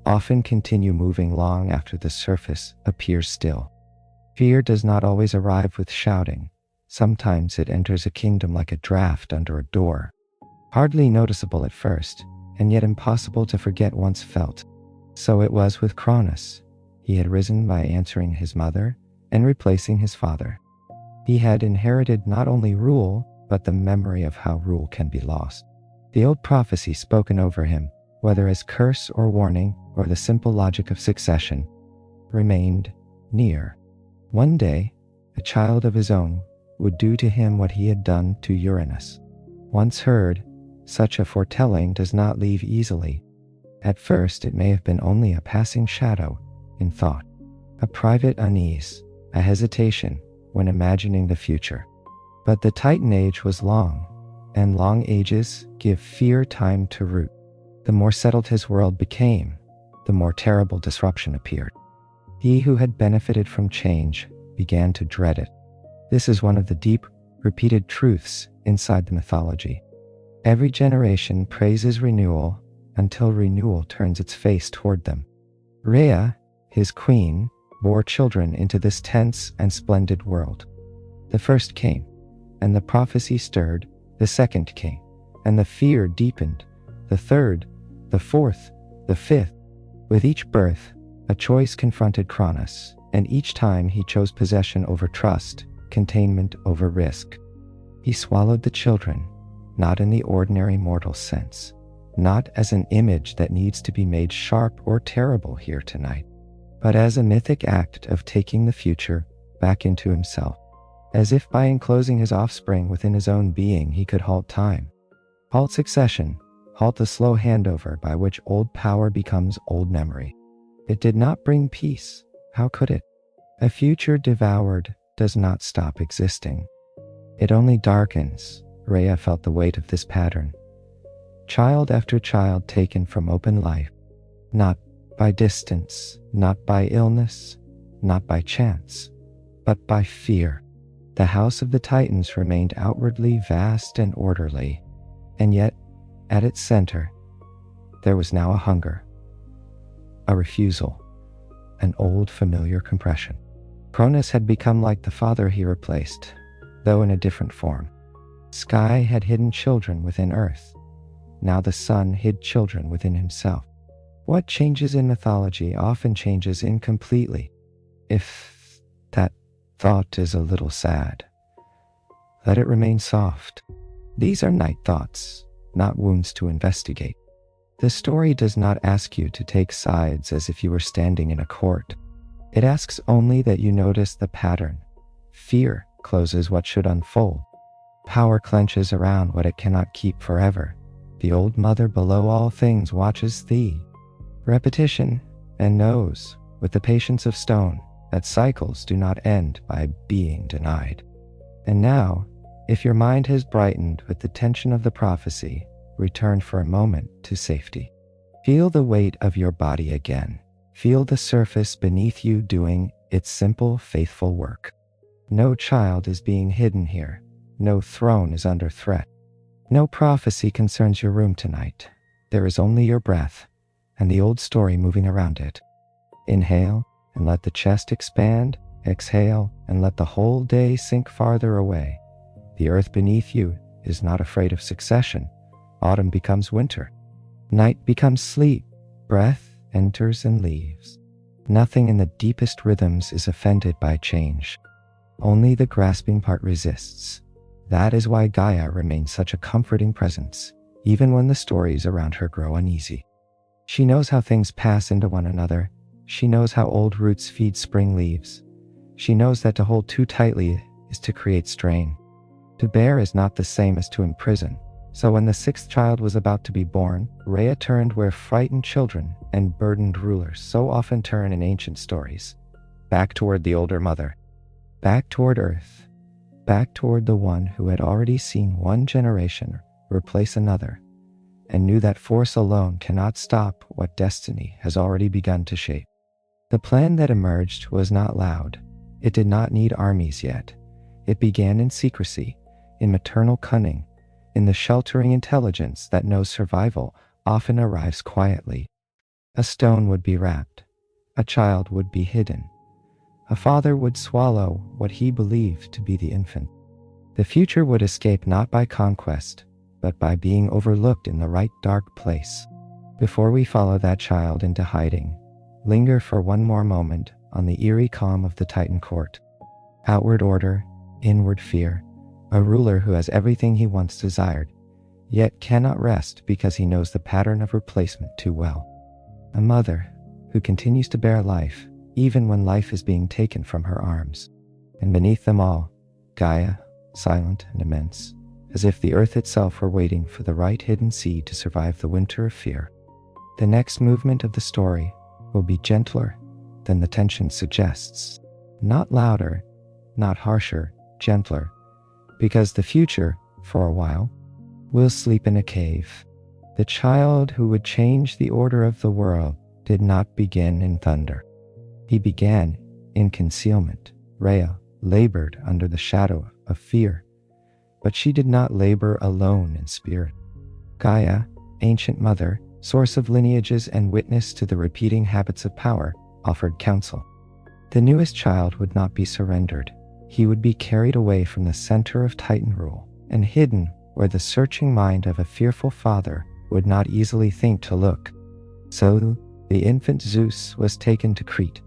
often continue moving long after the surface appears still. Fear does not always arrive with shouting. Sometimes it enters a kingdom like a draft under a door, hardly noticeable at first, and yet impossible to forget once felt. So it was with Cronus. He had risen by answering his mother and replacing his father. He had inherited not only rule, but the memory of how rule can be lost. The old prophecy spoken over him, whether as curse or warning or the simple logic of succession, remained near. One day, a child of his own would do to him what he had done to Uranus. Once heard, such a foretelling does not leave easily. At first, it may have been only a passing shadow in thought, a private unease, a hesitation when imagining the future. But the Titan Age was long, and long ages give fear time to root. The more settled his world became, the more terrible disruption appeared. He who had benefited from change began to dread it. This is one of the deep, repeated truths inside the mythology. Every generation praises renewal until renewal turns its face toward them. Rhea, his queen, bore children into this tense and splendid world. The first came, and the prophecy stirred. The second came, and the fear deepened. The third, the fourth, the fifth. With each birth, a choice confronted Cronus, and each time he chose possession over trust, containment over risk. He swallowed the children, not in the ordinary mortal sense, not as an image that needs to be made sharp or terrible here tonight, but as a mythic act of taking the future back into himself, as if by enclosing his offspring within his own being he could halt time, halt succession, halt the slow handover by which old power becomes old memory. It did not bring peace. How could it? A future devoured does not stop existing. It only darkens. Rhea felt the weight of this pattern. Child after child taken from open life, not by distance, not by illness, not by chance, but by fear. The house of the Titans remained outwardly vast and orderly, and yet, at its center, there was now a hunger, a refusal, an old familiar compression. Cronus had become like the father he replaced, though in a different form. Sky had hidden children within earth. Now the sun hid children within himself. What changes in mythology often changes incompletely. If that thought is a little sad, let it remain soft. These are night thoughts, not wounds to investigate. The story does not ask you to take sides as if you were standing in a court. It asks only that you notice the pattern. Fear closes what should unfold. Power clenches around what it cannot keep forever. The old mother below all things watches thee. Repetition, and knows, with the patience of stone, that cycles do not end by being denied. And now, if your mind has brightened with the tension of the prophecy, return for a moment to safety. Feel the weight of your body again. Feel the surface beneath you doing its simple, faithful work. No child is being hidden here. No throne is under threat. No prophecy concerns your room tonight. There is only your breath and the old story moving around it. Inhale and let the chest expand. Exhale and let the whole day sink farther away. The earth beneath you is not afraid of succession. Autumn becomes winter. Night becomes sleep. Breath enters and leaves. Nothing in the deepest rhythms is offended by change. Only the grasping part resists. That is why Gaia remains such a comforting presence, even when the stories around her grow uneasy. She knows how things pass into one another. She knows how old roots feed spring leaves. She knows that to hold too tightly is to create strain. To bear is not the same as to imprison. So when the sixth child was about to be born, Rhea turned where frightened children and burdened rulers so often turn in ancient stories. Back toward the older mother. Back toward Earth. Back toward the one who had already seen one generation replace another, and knew that force alone cannot stop what destiny has already begun to shape. The plan that emerged was not loud. It did not need armies yet. It began in secrecy, in maternal cunning, in the sheltering intelligence that knows survival often arrives quietly. A stone would be wrapped. A child would be hidden. A father would swallow what he believed to be the infant. The future would escape not by conquest, but by being overlooked in the right dark place. Before we follow that child into hiding, linger for one more moment on the eerie calm of the Titan court. Outward order, inward fear, a ruler who has everything he once desired, yet cannot rest because he knows the pattern of replacement too well. A mother who continues to bear life even when life is being taken from her arms. And beneath them all, Gaia, silent and immense, as if the earth itself were waiting for the right hidden seed to survive the winter of fear. The next movement of the story will be gentler than the tension suggests. Not louder, not harsher, gentler, because the future, for a while, will sleep in a cave. The child who would change the order of the world did not begin in thunder. He began in concealment. Rhea labored under the shadow of fear, but she did not labor alone in spirit. Gaia, ancient mother, source of lineages and witness to the repeating habits of power, offered counsel. The newest child would not be surrendered. He would be carried away from the center of Titan rule and hidden where the searching mind of a fearful father would not easily think to look. So the infant Zeus was taken to Crete,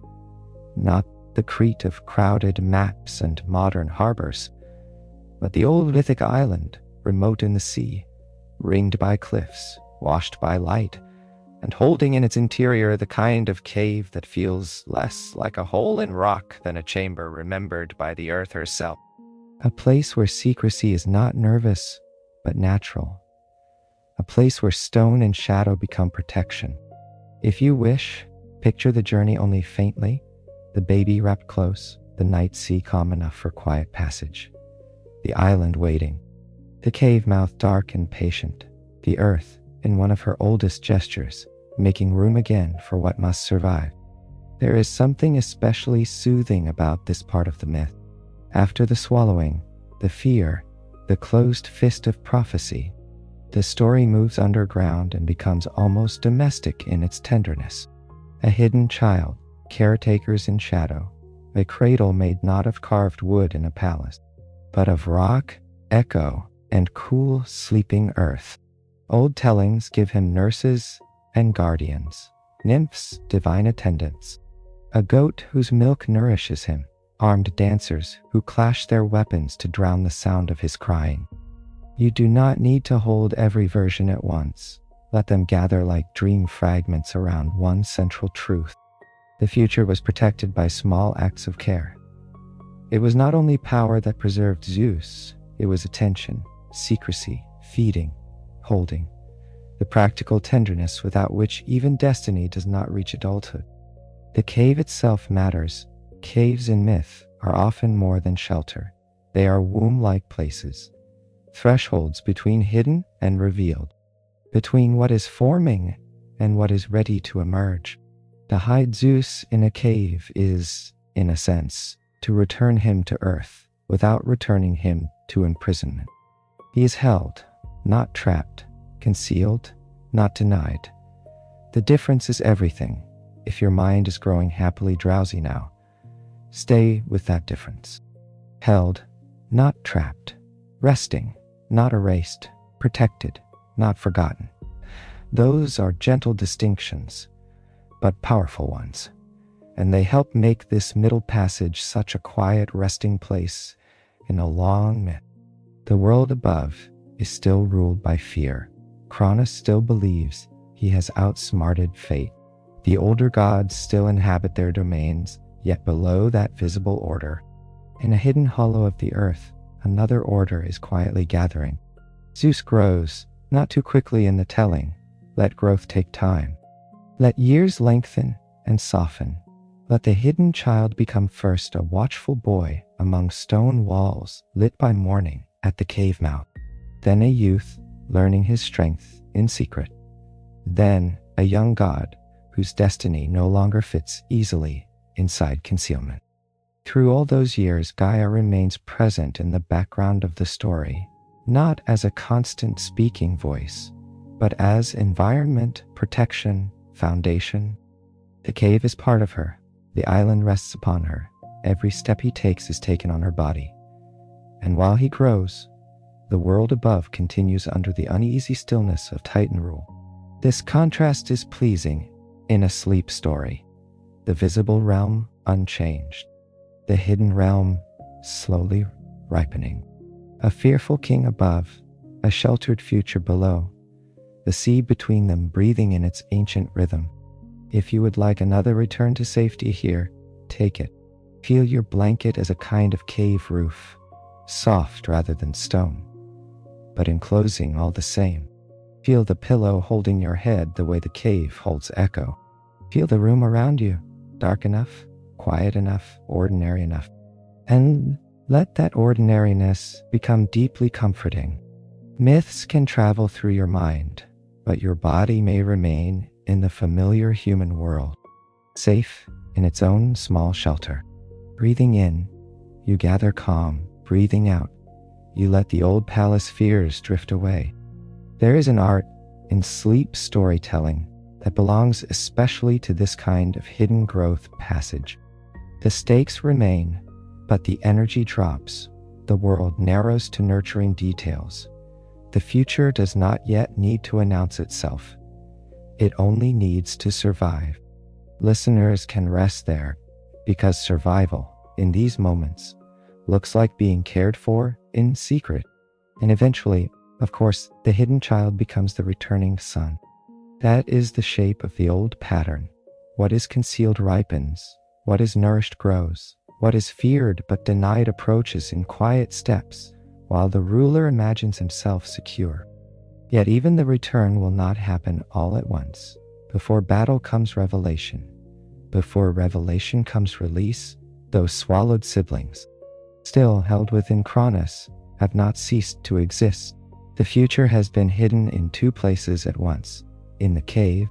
not the Crete of crowded maps and modern harbors, but the old mythic island, remote in the sea, ringed by cliffs, washed by light, and holding in its interior the kind of cave that feels less like a hole in rock than a chamber remembered by the earth herself. A place where secrecy is not nervous, but natural. A place where stone and shadow become protection. If you wish, picture the journey only faintly, the baby wrapped close, the night sea calm enough for quiet passage, the island waiting, the cave mouth dark and patient, the earth, in one of her oldest gestures, making room again for what must survive. There is something especially soothing about this part of the myth. After the swallowing, the fear, the closed fist of prophecy, the story moves underground and becomes almost domestic in its tenderness. A hidden child, caretakers in shadow, a cradle made not of carved wood in a palace, but of rock, echo, and cool, sleeping earth. Old tellings give him nurses and guardians, nymphs, divine attendants, a goat whose milk nourishes him, armed dancers who clash their weapons to drown the sound of his crying. You do not need to hold every version at once. Let them gather like dream fragments around one central truth. The future was protected by small acts of care. It was not only power that preserved Zeus, it was attention, secrecy, feeding, holding, the practical tenderness without which even destiny does not reach adulthood. The cave itself matters. Caves in myth are often more than shelter. They are womb-like places, thresholds between hidden and revealed, between what is forming and what is ready to emerge. To hide Zeus in a cave is, in a sense, to return him to earth without returning him to imprisonment. He is held, not trapped, concealed, not denied. The difference is everything. If your mind is growing happily drowsy now, stay with that difference. Held, not trapped. Resting, not erased. Protected, not forgotten. Those are gentle distinctions, but powerful ones, and they help make this middle passage such a quiet resting place in a long myth. The world above is still ruled by fear. Cronus still believes he has outsmarted fate. The older gods still inhabit their domains, yet below that visible order, in a hidden hollow of the earth, another order is quietly gathering. Zeus grows, not too quickly in the telling. Let growth take time. Let years lengthen and soften. Let the hidden child become first a watchful boy among stone walls lit by morning at the cave mouth. Then a youth, learning his strength in secret. Then a young god, whose destiny no longer fits easily inside concealment. Through all those years, Gaia remains present in the background of the story, not as a constant speaking voice, but as environment, protection, foundation. The cave is part of her. The island rests upon her. Every step he takes is taken on her body. And while he grows, the world above continues under the uneasy stillness of Titan rule. This contrast is pleasing in a sleep story. The visible realm unchanged. The hidden realm slowly ripening. A fearful king above, a sheltered future below. The sea between them breathing in its ancient rhythm. If you would like another return to safety here, take it. Feel your blanket as a kind of cave roof, soft rather than stone, but enclosing all the same. Feel the pillow holding your head the way the cave holds echo. Feel the room around you, dark enough, quiet enough, ordinary enough. And let that ordinariness become deeply comforting. Myths can travel through your mind, but your body may remain in the familiar human world, safe in its own small shelter. Breathing in, you gather calm. Breathing out, you let the old palace fears drift away. There is an art in sleep storytelling that belongs especially to this kind of hidden growth passage. The stakes remain, but the energy drops. The world narrows to nurturing details. The future does not yet need to announce itself. It only needs to survive. Listeners can rest there, because survival, in these moments, looks like being cared for in secret. And eventually, of course, the hidden child becomes the returning son. That is the shape of the old pattern. What is concealed ripens. What is nourished grows. What is feared but denied approaches in quiet steps, while the ruler imagines himself secure. Yet even the return will not happen all at once. Before battle comes revelation. Before revelation comes release, those swallowed siblings, still held within Cronus, have not ceased to exist. The future has been hidden in two places at once, in the cave,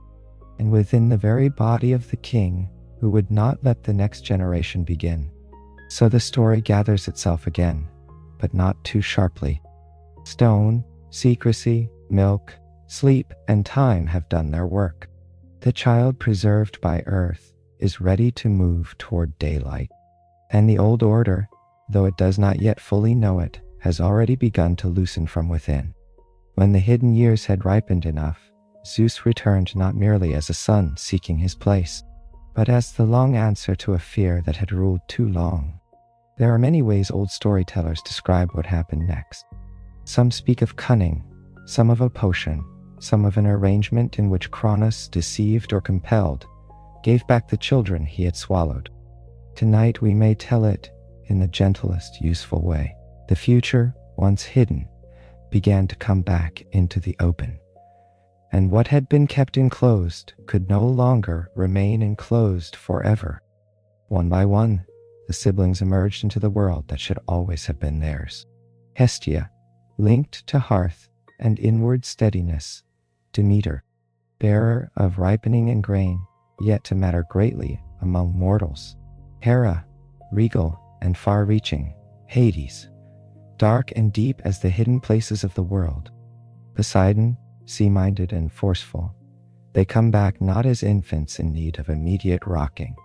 and within the very body of the king who would not let the next generation begin. So the story gathers itself again, but not too sharply. Stone, secrecy, milk, sleep, and time have done their work. The child preserved by earth is ready to move toward daylight. And the old order, though it does not yet fully know it, has already begun to loosen from within. When the hidden years had ripened enough, Zeus returned not merely as a son seeking his place, but as the long answer to a fear that had ruled too long. There are many ways old storytellers describe what happened next. Some speak of cunning, some of a potion, some of an arrangement in which Cronus, deceived or compelled, gave back the children he had swallowed. Tonight we may tell it in the gentlest, useful way. The future, once hidden, began to come back into the open. And what had been kept enclosed could no longer remain enclosed forever. One by one, the siblings emerged into the world that should always have been theirs. Hestia, linked to hearth and inward steadiness. Demeter, bearer of ripening and grain, yet to matter greatly among mortals. Hera, regal and far-reaching. Hades, dark and deep as the hidden places of the world. Poseidon, sea-minded and forceful. They come back not as infants in need of immediate rocking,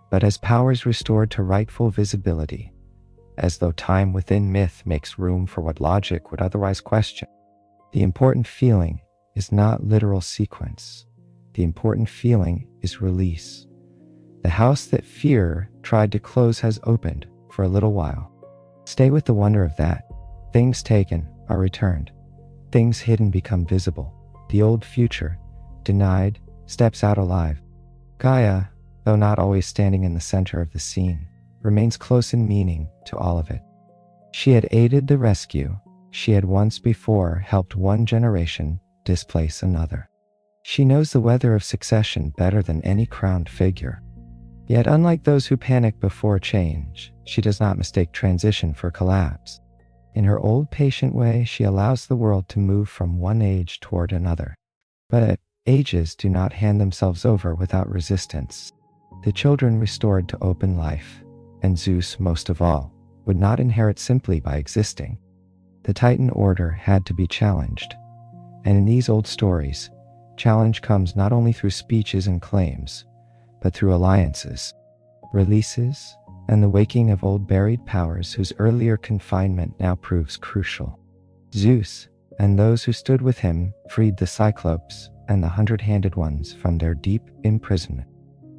but as powers restored to rightful visibility, as though time within myth makes room for what logic would otherwise question. The important feeling is not literal sequence. The important feeling is release. The house that fear tried to close has opened for a little while. Stay with the wonder of that. Things taken are returned. Things hidden become visible. The old future, denied, steps out alive. Gaia, though not always standing in the center of the scene, remains close in meaning to all of it. She had aided the rescue. She had once before helped one generation displace another. She knows the weather of succession better than any crowned figure. Yet unlike those who panic before change, she does not mistake transition for collapse. In her old patient way, she allows the world to move from one age toward another. But ages do not hand themselves over without resistance. The children restored to open life, and Zeus most of all, would not inherit simply by existing. The Titan order had to be challenged. And in these old stories, challenge comes not only through speeches and claims, but through alliances, releases, and the waking of old buried powers whose earlier confinement now proves crucial. Zeus, and those who stood with him, freed the Cyclopes and the 100-handed ones from their deep imprisonment.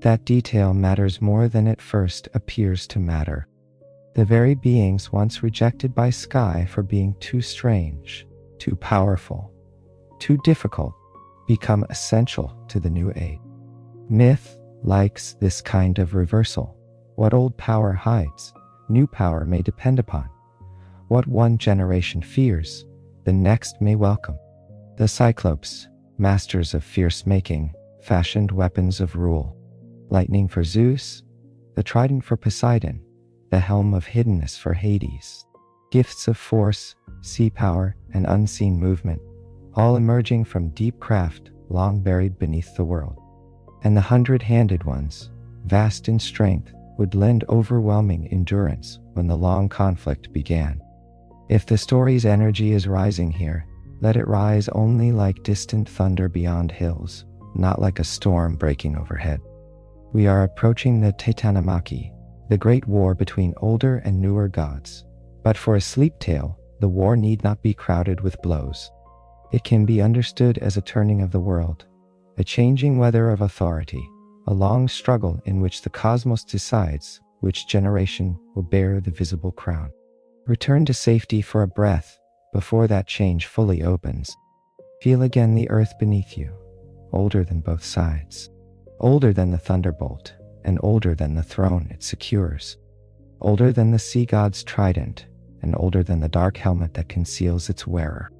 That detail matters more than it first appears to matter. The very beings once rejected by Sky for being too strange, too powerful, too difficult, become essential to the new age. Myth likes this kind of reversal. What old power hides, new power may depend upon. What one generation fears, the next may welcome. The Cyclopes, masters of fierce making, fashioned weapons of rule. Lightning for Zeus, the trident for Poseidon, the helm of hiddenness for Hades. Gifts of force, sea power, and unseen movement, all emerging from deep craft long buried beneath the world. And the 100-handed ones, vast in strength, would lend overwhelming endurance when the long conflict began. If the story's energy is rising here, Let it rise only like distant thunder beyond hills, not like a storm breaking overhead. We are approaching the Titanomachy, the great war between older and newer gods. But for a sleep tale, the war need not be crowded with blows. It can be understood as a turning of the world, a changing weather of authority, a long struggle in which the cosmos decides which generation will bear the visible crown. Return to safety for a breath before that change fully opens. Feel again the earth beneath you, older than both sides, older than the thunderbolt, and older than the throne it secures, older than the sea god's trident, and older than the dark helmet that conceals its wearer.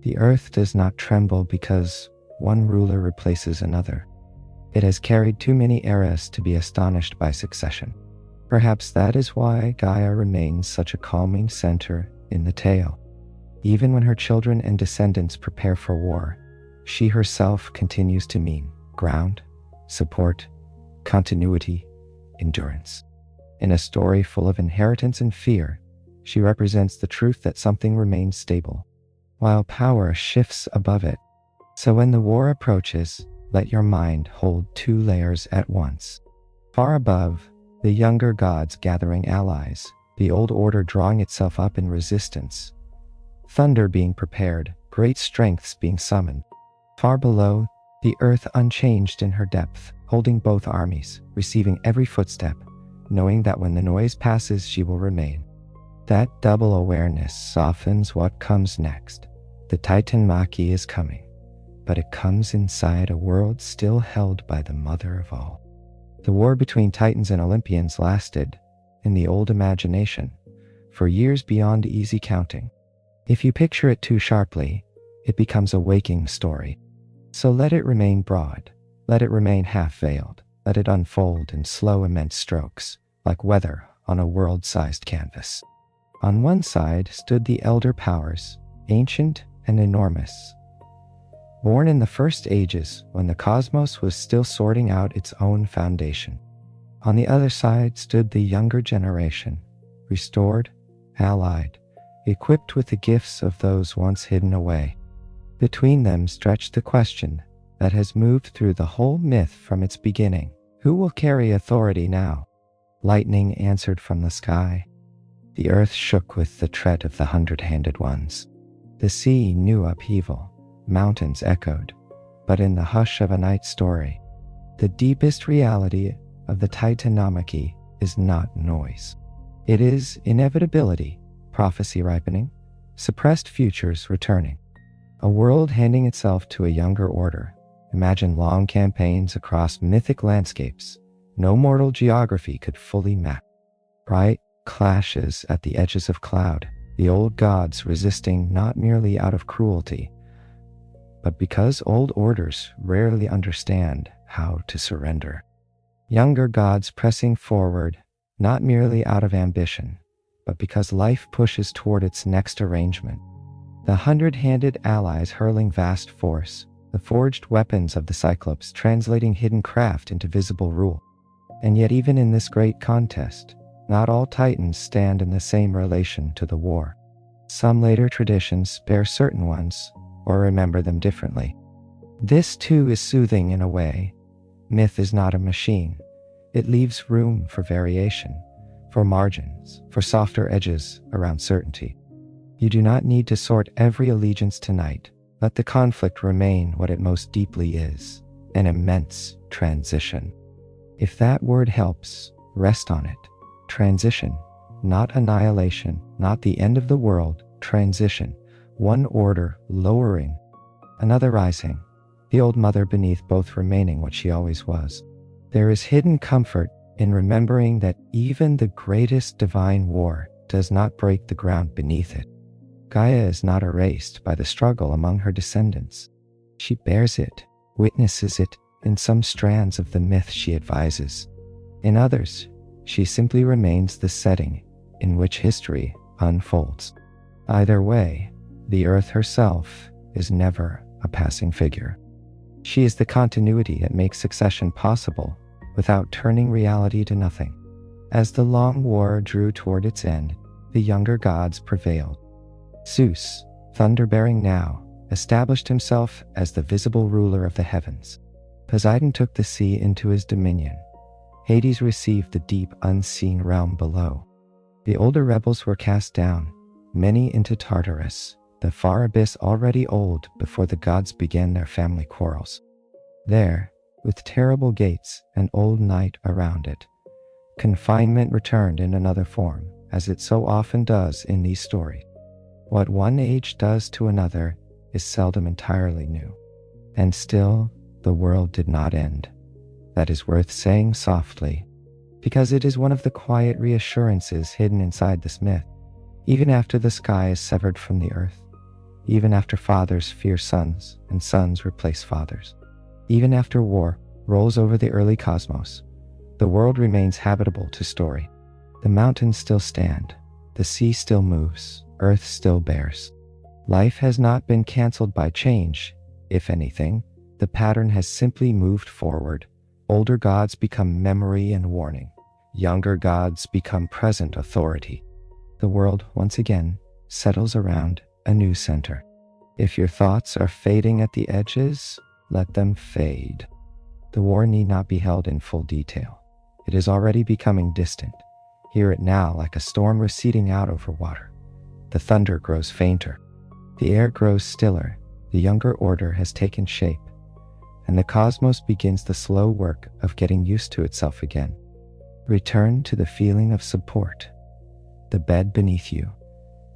The earth does not tremble because one ruler replaces another. It has carried too many eras to be astonished by succession. Perhaps that is why Gaia remains such a calming center in the tale. Even when her children and descendants prepare for war, she herself continues to mean ground, support, continuity, endurance. In a story full of inheritance and fear, she represents the truth that something remains stable, while power shifts above it. So when the war approaches, let your mind hold two layers at once. Far above, the younger gods gathering allies, the old order drawing itself up in resistance, thunder being prepared, great strengths being summoned. Far below, the earth unchanged in her depth, holding both armies, receiving every footstep, knowing that when the noise passes she will remain. That double awareness softens what comes next. The Titanomachy is coming, but it comes inside a world still held by the mother of all. The war between Titans and Olympians lasted, in the old imagination, for years beyond easy counting. If you picture it too sharply, it becomes a waking story. So let it remain broad, let it remain half-veiled, let it unfold in slow, immense strokes, like weather on a world-sized canvas. On one side stood the elder powers, ancient and enormous, born in the first ages when the cosmos was still sorting out its own foundation. On the other side stood the younger generation, restored, allied, equipped with the gifts of those once hidden away. Between them stretched the question that has moved through the whole myth from its beginning. Who will carry authority now? Lightning answered from the sky. The earth shook with the tread of the 100-handed ones. The sea knew upheaval. Mountains echoed. But in the hush of a night story, the deepest reality of the Titanomachy is not noise. It is inevitability, prophecy ripening, suppressed futures returning. A world handing itself to a younger order. Imagine long campaigns across mythic landscapes no mortal geography could fully map. Bright clashes at the edges of cloud, the old gods resisting not merely out of cruelty, but because old orders rarely understand how to surrender. Younger gods pressing forward, not merely out of ambition, but because life pushes toward its next arrangement. The 100-handed allies hurling vast force, the forged weapons of the Cyclops translating hidden craft into visible rule. And yet even in this great contest, not all Titans stand in the same relation to the war. Some later traditions spare certain ones, or remember them differently. This too is soothing in a way. Myth is not a machine. It leaves room for variation, for margins, for softer edges around certainty. You do not need to sort every allegiance tonight. Let the conflict remain what it most deeply is, an immense transition. If that word helps, rest on it. Transition, not annihilation, not the end of the world, transition. One order lowering, another rising, the old mother beneath both remaining what she always was. There is hidden comfort in remembering that even the greatest divine war does not break the ground beneath it. Gaia is not erased by the struggle among her descendants. She bears it, witnesses it in some strands of the myth she advises. In others, she simply remains the setting in which history unfolds. Either way, the earth herself is never a passing figure. She is the continuity that makes succession possible without turning reality to nothing. As the long war drew toward its end, the younger gods prevailed. Zeus, thunder-bearing now, established himself as the visible ruler of the heavens. Poseidon took the sea into his dominion. Hades received the deep, unseen realm below. The older rebels were cast down, many into Tartarus, the far abyss already old before the gods began their family quarrels. There, with terrible gates and old night around it, confinement returned in another form, as it so often does in these stories. What one age does to another is seldom entirely new. And still, the world did not end. That is worth saying softly, because it is one of the quiet reassurances hidden inside this myth. Even after the sky is severed from the earth, even after fathers fear sons and sons replace fathers, even after war rolls over the early cosmos, the world remains habitable to story. The mountains still stand, the sea still moves, earth still bears. Life has not been canceled by change. If anything, the pattern has simply moved forward. Older gods become memory and warning. Younger gods become present authority. The world, once again, settles around a new center. If your thoughts are fading at the edges, let them fade. The war need not be held in full detail. It is already becoming distant. Hear it now like a storm receding out over water. The thunder grows fainter. The air grows stiller. The younger order has taken shape, and the cosmos begins the slow work of getting used to itself again. Return to the feeling of support. The bed beneath you,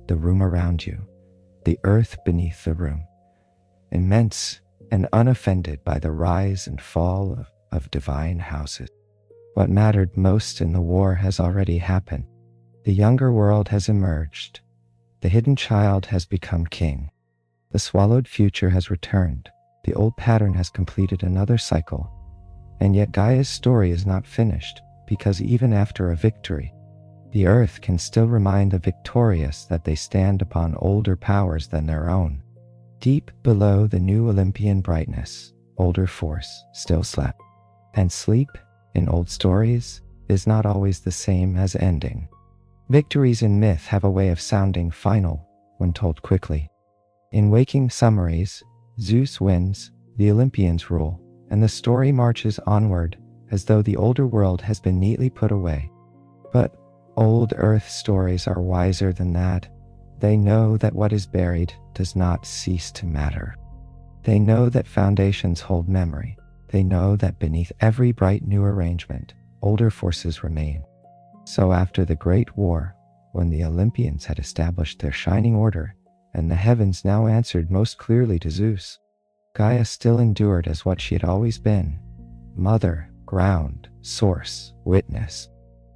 the room around you, the earth beneath the room. Immense and unoffended by the rise and fall of divine houses. What mattered most in the war has already happened. The younger world has emerged. The hidden child has become king. The swallowed future has returned. The old pattern has completed another cycle. And yet Gaia's story is not finished, because even after a victory, the earth can still remind the victorious that they stand upon older powers than their own. Deep below the new Olympian brightness, older force still slept. And sleep, in old stories, is not always the same as ending. Victories in myth have a way of sounding final when told quickly. In waking summaries, Zeus wins, the Olympians rule, and the story marches onward as though the older world has been neatly put away. But old earth stories are wiser than that. They know that what is buried does not cease to matter. They know that foundations hold memory. They know that beneath every bright new arrangement, older forces remain. So after the Great War, when the Olympians had established their shining order, and the heavens now answered most clearly to Zeus, Gaia still endured as what she had always been: mother, ground, source, witness.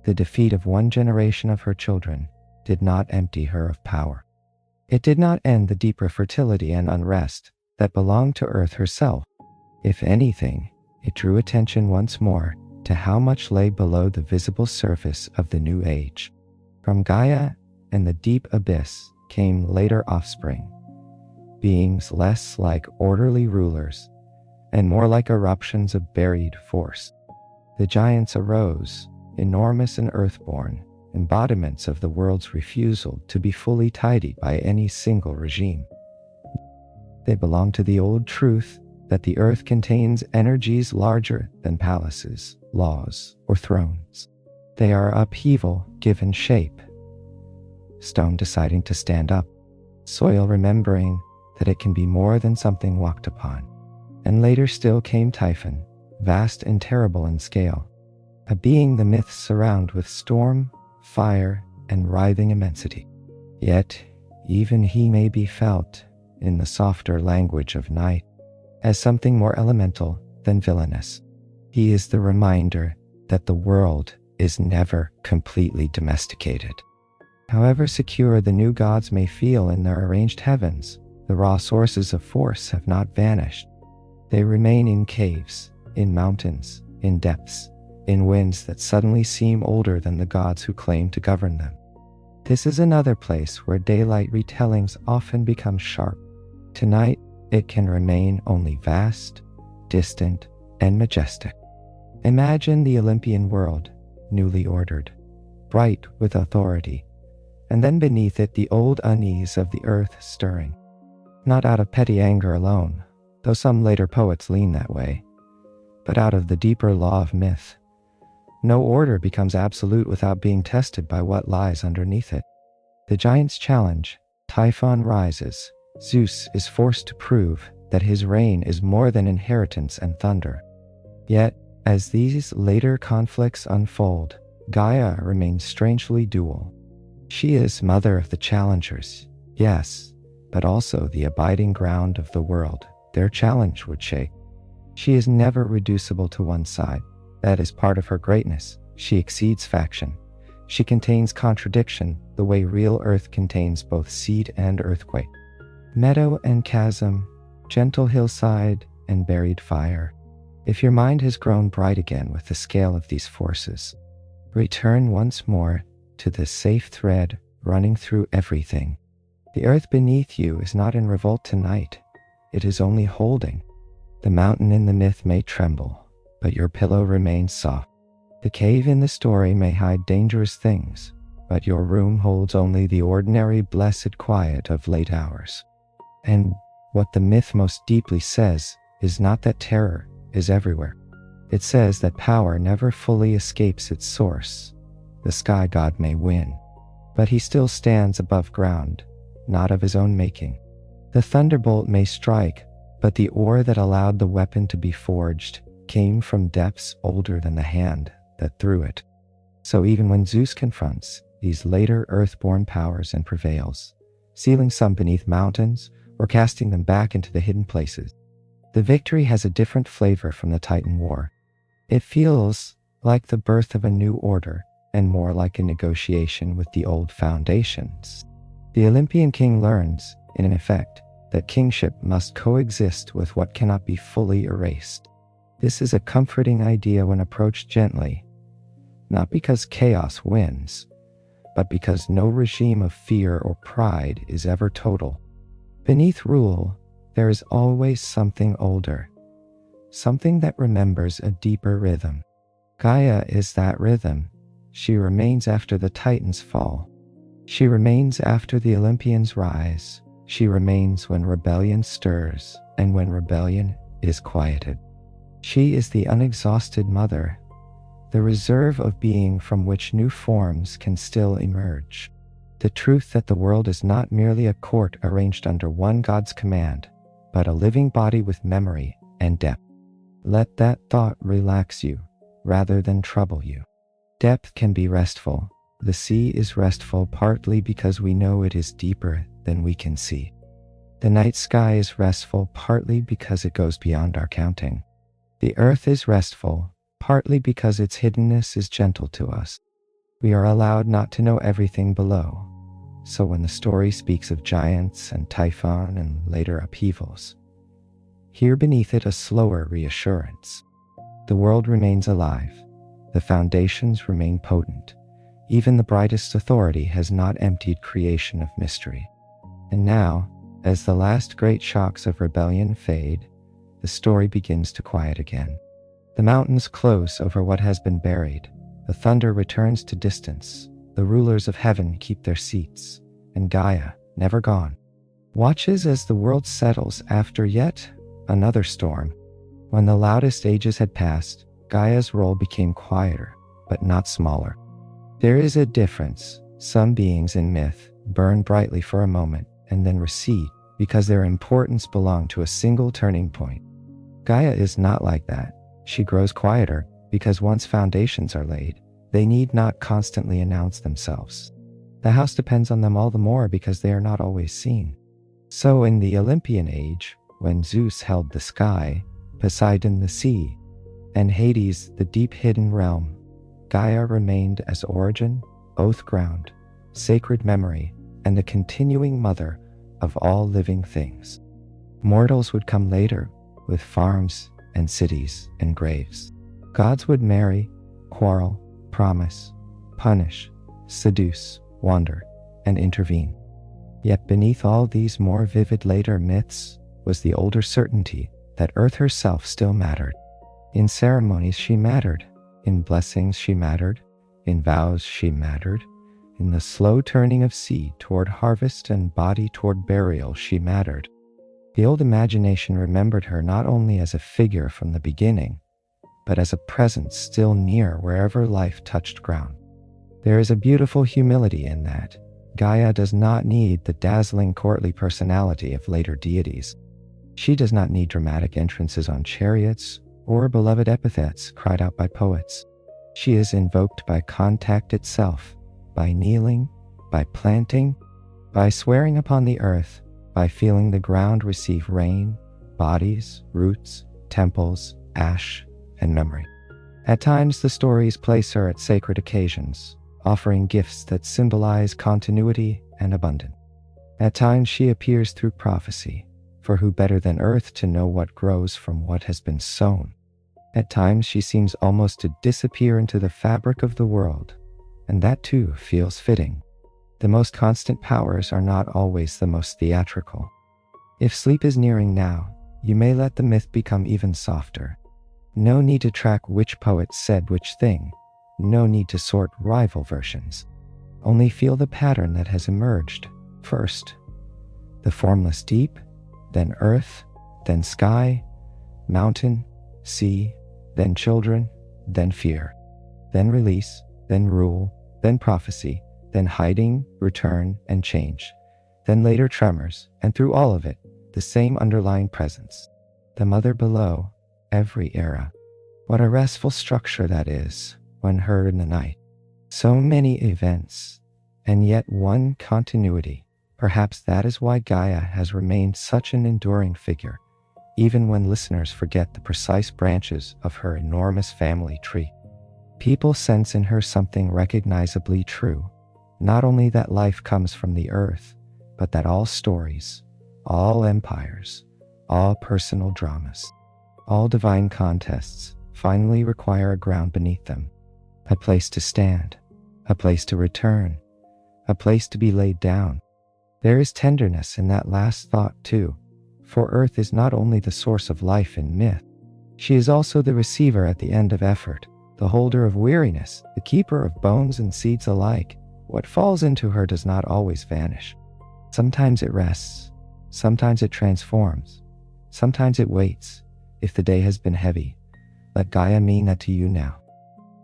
The defeat of one generation of her children did not empty her of power. It did not end the deeper fertility and unrest that belonged to Earth herself. If anything, it drew attention once more to how much lay below the visible surface of the new age. From Gaia and the deep abyss came later offspring, beings less like orderly rulers and more like eruptions of buried force. The giants arose, enormous and earthborn, embodiments of the world's refusal to be fully tidied by any single regime. They belong to the old truth that the earth contains energies larger than palaces, laws, or thrones. They are upheaval given shape. Stone deciding to stand up, soil remembering that it can be more than something walked upon. And later still came Typhon, vast and terrible in scale, a being the myths surround with storm, fire, and writhing immensity. Yet, even he may be felt, in the softer language of night, as something more elemental than villainous. He is the reminder that the world is never completely domesticated. However secure the new gods may feel in their arranged heavens, the raw sources of force have not vanished. They remain in caves, in mountains, in depths, in winds that suddenly seem older than the gods who claim to govern them. This is another place where daylight retellings often become sharp. Tonight, it can remain only vast, distant, and majestic. Imagine the Olympian world, newly ordered, bright with authority, and then beneath it the old unease of the earth stirring. not out of petty anger alone, though some later poets lean that way, but out of the deeper law of myth. No order becomes absolute without being tested by what lies underneath it. The giants challenge, Typhon rises, Zeus is forced to prove that his reign is more than inheritance and thunder. Yet, as these later conflicts unfold, Gaia remains strangely dual. She is mother of the challengers, yes, but also the abiding ground of the world their challenge would shake. She is never reducible to one side. That is part of her greatness. She exceeds faction. She contains contradiction the way real earth contains both seed and earthquake. Meadow and chasm, gentle hillside and buried fire. If your mind has grown bright again with the scale of these forces, return once more to the safe thread running through everything. The earth beneath you is not in revolt tonight. It is only holding. The mountain in the myth may tremble, but your pillow remains soft. The cave in the story may hide dangerous things, but your room holds only the ordinary blessed quiet of late hours. And what the myth most deeply says is not that terror is everywhere. It says that power never fully escapes its source. The sky god may win, but he still stands above ground, not of his own making. The thunderbolt may strike, but the ore that allowed the weapon to be forged came from depths older than the hand that threw it. So even when Zeus confronts these later earthborn powers and prevails, sealing some beneath mountains or casting them back into the hidden places, the victory has a different flavor from the Titan War. It feels like the birth of a new order and more like a negotiation with the old foundations. The Olympian king learns, in effect, that kingship must coexist with what cannot be fully erased. This is a comforting idea when approached gently, not because chaos wins, but because no regime of fear or pride is ever total. Beneath rule, there is always something older, something that remembers a deeper rhythm. Gaia is that rhythm. She remains after the Titans fall. She remains after the Olympians rise. She remains when rebellion stirs and when rebellion is quieted. She is the unexhausted mother, the reserve of being from which new forms can still emerge. The truth that the world is not merely a court arranged under one god's command, but a living body with memory and depth. Let that thought relax you rather than trouble you. Depth can be restful. The sea is restful partly because we know it is deeper than we can see. The night sky is restful partly because it goes beyond our counting. The earth is restful partly because its hiddenness is gentle to us. We are allowed not to know everything below. So when the story speaks of giants and Typhon and later upheavals, hear beneath it a slower reassurance. The world remains alive. The foundations remain potent. Even the brightest authority has not emptied creation of mystery. And now, as the last great shocks of rebellion fade, the story begins to quiet again. The mountains close over what has been buried. The thunder returns to distance. The rulers of heaven keep their seats. And Gaia, never gone, watches as the world settles after yet another storm. When the loudest ages had passed, Gaia's role became quieter, but not smaller. There is a difference. Some beings in myth burn brightly for a moment and then recede because their importance belonged to a single turning point. Gaia is not like that. She grows quieter because once foundations are laid, they need not constantly announce themselves. The house depends on them all the more because they are not always seen. So in the Olympian age, when Zeus held the sky, Poseidon the sea, and Hades the deep hidden realm, Gaia remained as origin, oath ground, sacred memory, and the continuing mother of all living things. Mortals would come later with farms and cities and graves. Gods would marry, quarrel, promise, punish, seduce, wander, and intervene. Yet beneath all these more vivid later myths was the older certainty that Earth herself still mattered. In ceremonies she mattered, in blessings she mattered, in vows she mattered, in the slow turning of seed toward harvest and body toward burial she mattered. The old imagination remembered her not only as a figure from the beginning, but as a presence still near wherever life touched ground. There is a beautiful humility in that. Gaia does not need the dazzling courtly personality of later deities. She does not need dramatic entrances on chariots or beloved epithets cried out by poets. She is invoked by contact itself, by kneeling, by planting, by swearing upon the earth, by feeling the ground receive rain, bodies, roots, temples, ash, and memory. At times, the stories place her at sacred occasions, offering gifts that symbolize continuity and abundance. At times, she appears through prophecy, for who better than earth to know what grows from what has been sown? At times, she seems almost to disappear into the fabric of the world, and that too feels fitting. The most constant powers are not always the most theatrical. If sleep is nearing now, you may let the myth become even softer. No need to track which poet said which thing. No need to sort rival versions. Only feel the pattern that has emerged. First, the formless deep, then earth, then sky, mountain, sea, then children, then fear, then release, then rule, then prophecy, then hiding, return, and change, then later tremors, and through all of it, the same underlying presence. The mother below, every era. What a restful structure that is, when heard in the night. So many events, and yet one continuity. Perhaps that is why Gaia has remained such an enduring figure, even when listeners forget the precise branches of her enormous family tree. People sense in her something recognizably true, not only that life comes from the earth, but that all stories, all empires, all personal dramas, all divine contests finally require a ground beneath them, a place to stand, a place to return, a place to be laid down. There is tenderness in that last thought too, for Earth is not only the source of life in myth, she is also the receiver at the end of effort, the holder of weariness, the keeper of bones and seeds alike. What falls into her does not always vanish. Sometimes it rests, sometimes it transforms, sometimes it waits. If the day has been heavy, let Gaia mean that to you now.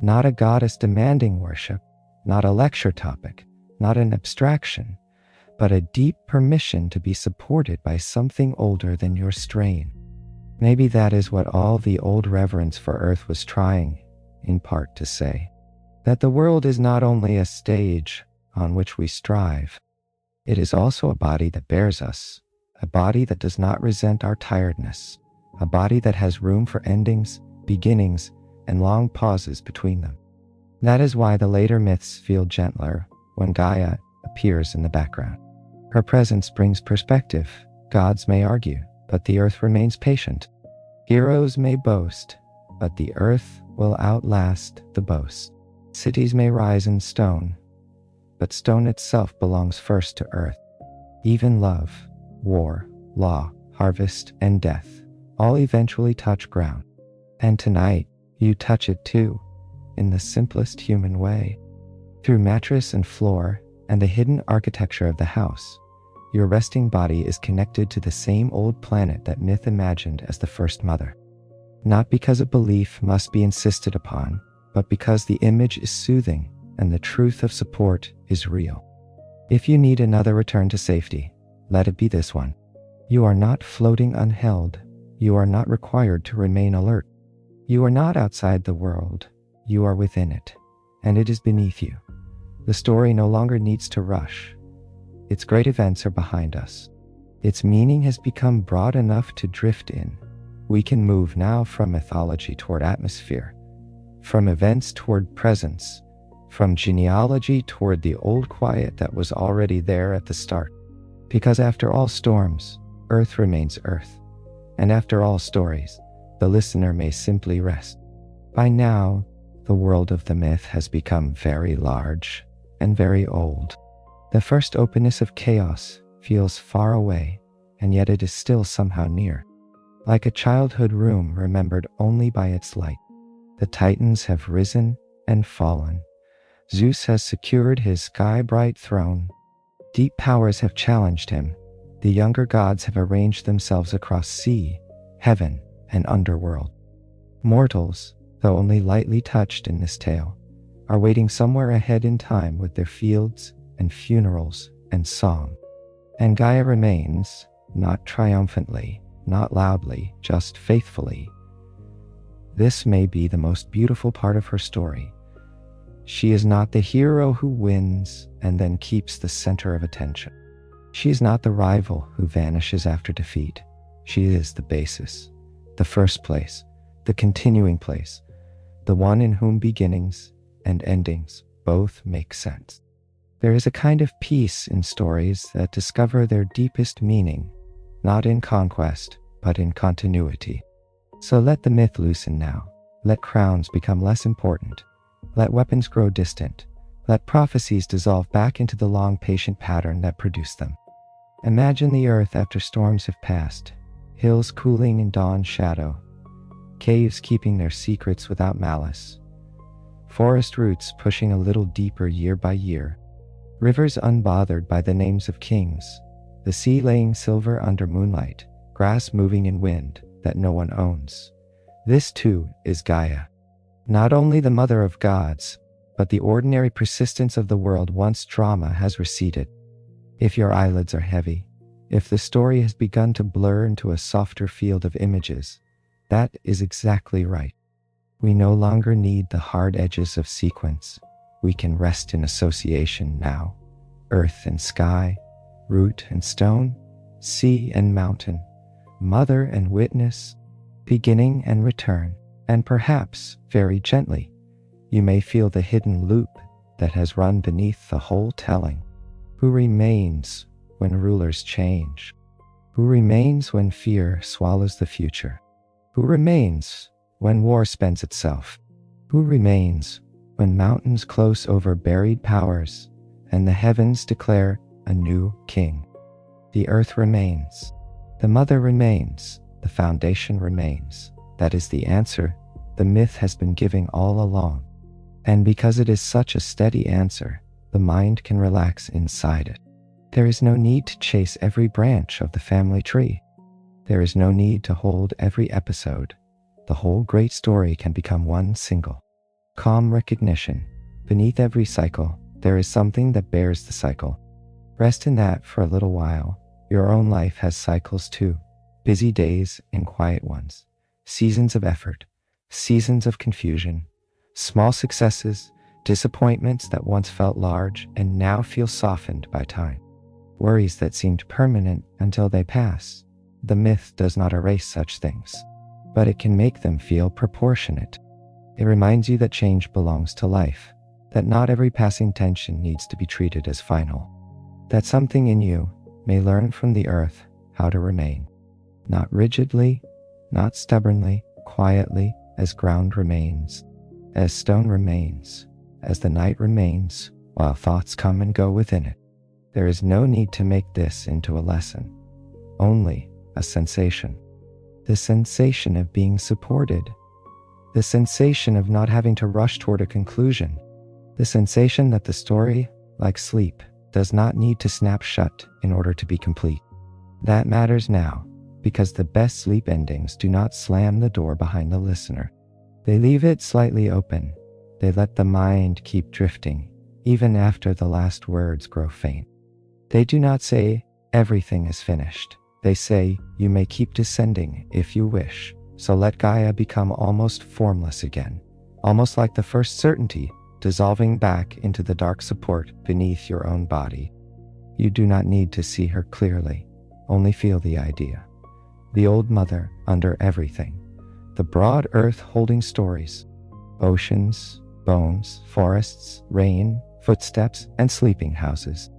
Not a goddess demanding worship, not a lecture topic, not an abstraction, but a deep permission to be supported by something older than your strain. Maybe that is what all the old reverence for Earth was trying, in part, to say. That the world is not only a stage on which we strive, it is also a body that bears us, a body that does not resent our tiredness, a body that has room for endings, beginnings, and long pauses between them. That is why the later myths feel gentler when Gaia appears in the background. Her presence brings perspective. Gods may argue, but the earth remains patient. Heroes may boast, but the earth will outlast the boast. Cities may rise in stone, but stone itself belongs first to earth. Even love, war, law, harvest, and death all eventually touch ground. And tonight, you touch it too, in the simplest human way. Through mattress and floor and the hidden architecture of the house, your resting body is connected to the same old planet that myth imagined as the first mother. Not because a belief must be insisted upon, but because the image is soothing and the truth of support is real. If you need another return to safety, let it be this one. You are not floating unheld. You are not required to remain alert. You are not outside the world. You are within it, and it is beneath you. The story no longer needs to rush. Its great events are behind us. Its meaning has become broad enough to drift in. We can move now from mythology toward atmosphere, from events toward presence, from genealogy toward the old quiet that was already there at the start. Because after all storms, Earth remains Earth, and after all stories, the listener may simply rest. By now, the world of the myth has become very large and very old. The first openness of chaos feels far away, and yet it is still somehow near. Like a childhood room remembered only by its light. The titans have risen and fallen. Zeus has secured his sky-bright throne. Deep powers have challenged him. the younger gods have arranged themselves across sea, heaven, and underworld. Mortals, though only lightly touched in this tale, are waiting somewhere ahead in time with their fields and funerals and song. And Gaia remains, not triumphantly, not loudly, just faithfully. This may be the most beautiful part of her story. She is not the hero who wins and then keeps the center of attention. She is not the rival who vanishes after defeat. She is the basis, the first place, the continuing place, the one in whom beginnings and endings both make sense. There is a kind of peace in stories that discover their deepest meaning, not in conquest, but in continuity. So let the myth loosen now. Let crowns become less important. Let weapons grow distant. Let prophecies dissolve back into the long, patient pattern that produced them. Imagine the earth after storms have passed, hills cooling in dawn's shadow, caves keeping their secrets without malice, forest roots pushing a little deeper year by year, rivers unbothered by the names of kings, the sea laying silver under moonlight, grass moving in wind that no one owns. This too is Gaia. Not only the mother of gods, but the ordinary persistence of the world once drama has receded. If your eyelids are heavy, if the story has begun to blur into a softer field of images, that is exactly right. We no longer need the hard edges of sequence. We can rest in association now. Earth and sky, root and stone, sea and mountain, mother and witness, beginning and return, and perhaps, very gently, you may feel the hidden loop that has run beneath the whole telling. Who remains when rulers change? Who remains when fear swallows the future? Who remains when war spends itself? Who remains when mountains close over buried powers and the heavens declare a new king? The earth remains. The mother remains. The foundation remains. That is the answer the myth has been giving all along. And because it is such a steady answer, the mind can relax inside it. There is no need to chase every branch of the family tree. There is no need to hold every episode. The whole great story can become one single, calm recognition. Beneath every cycle, there is something that bears the cycle. Rest in that for a little while. Your own life has cycles too. Busy days and quiet ones. Seasons of effort. Seasons of confusion. Small successes. Disappointments that once felt large and now feel softened by time. Worries that seemed permanent until they pass. The myth does not erase such things, but it can make them feel proportionate. It reminds you that change belongs to life, that not every passing tension needs to be treated as final, that something in you may learn from the earth how to remain, not rigidly, not stubbornly, quietly, as ground remains, as stone remains, as the night remains, while thoughts come and go within it. There is no need to make this into a lesson, only a sensation. The sensation of being supported, the sensation of not having to rush toward a conclusion, the sensation that the story, like sleep, does not need to snap shut in order to be complete. That matters now, because the best sleep endings do not slam the door behind the listener. They leave it slightly open. They let the mind keep drifting, even after the last words grow faint. They do not say, everything is finished. They say, you may keep descending if you wish. So let Gaia become almost formless again, almost like the first certainty, dissolving back into the dark support beneath your own body. You do not need to see her clearly, only feel the idea. The old mother under everything, the broad earth holding stories, oceans, bones, forests, rain, footsteps, and sleeping houses.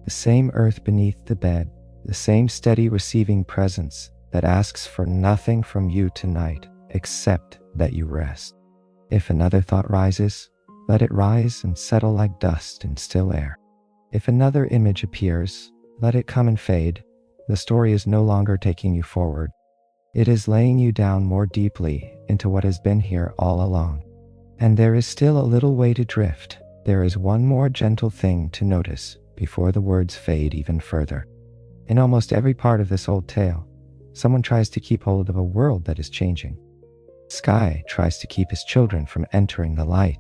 The same earth beneath the bed, the same steady receiving presence that asks for nothing from you tonight except that you rest. If another thought rises, let it rise and settle like dust in still air. If another image appears, let it come and fade. The story is no longer taking you forward. It is laying you down more deeply into what has been here all along. And there is still a little way to drift. There is one more gentle thing to notice before the words fade even further. In almost every part of this old tale, someone tries to keep hold of a world that is changing. Sky tries to keep his children from entering the light.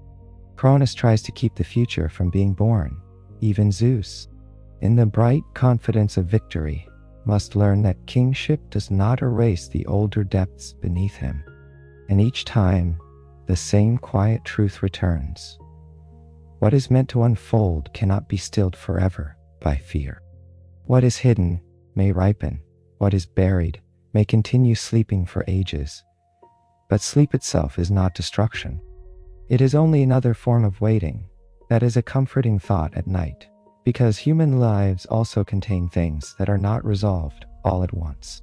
Cronus tries to keep the future from being born. Even Zeus, in the bright confidence of victory, must learn that kingship does not erase the older depths beneath him. And each time, the same quiet truth returns. What is meant to unfold cannot be stilled forever by fear. What is hidden may ripen. What is buried may continue sleeping for ages. But sleep itself is not destruction. It is only another form of waiting. That is a comforting thought at night, because human lives also contain things that are not resolved all at once.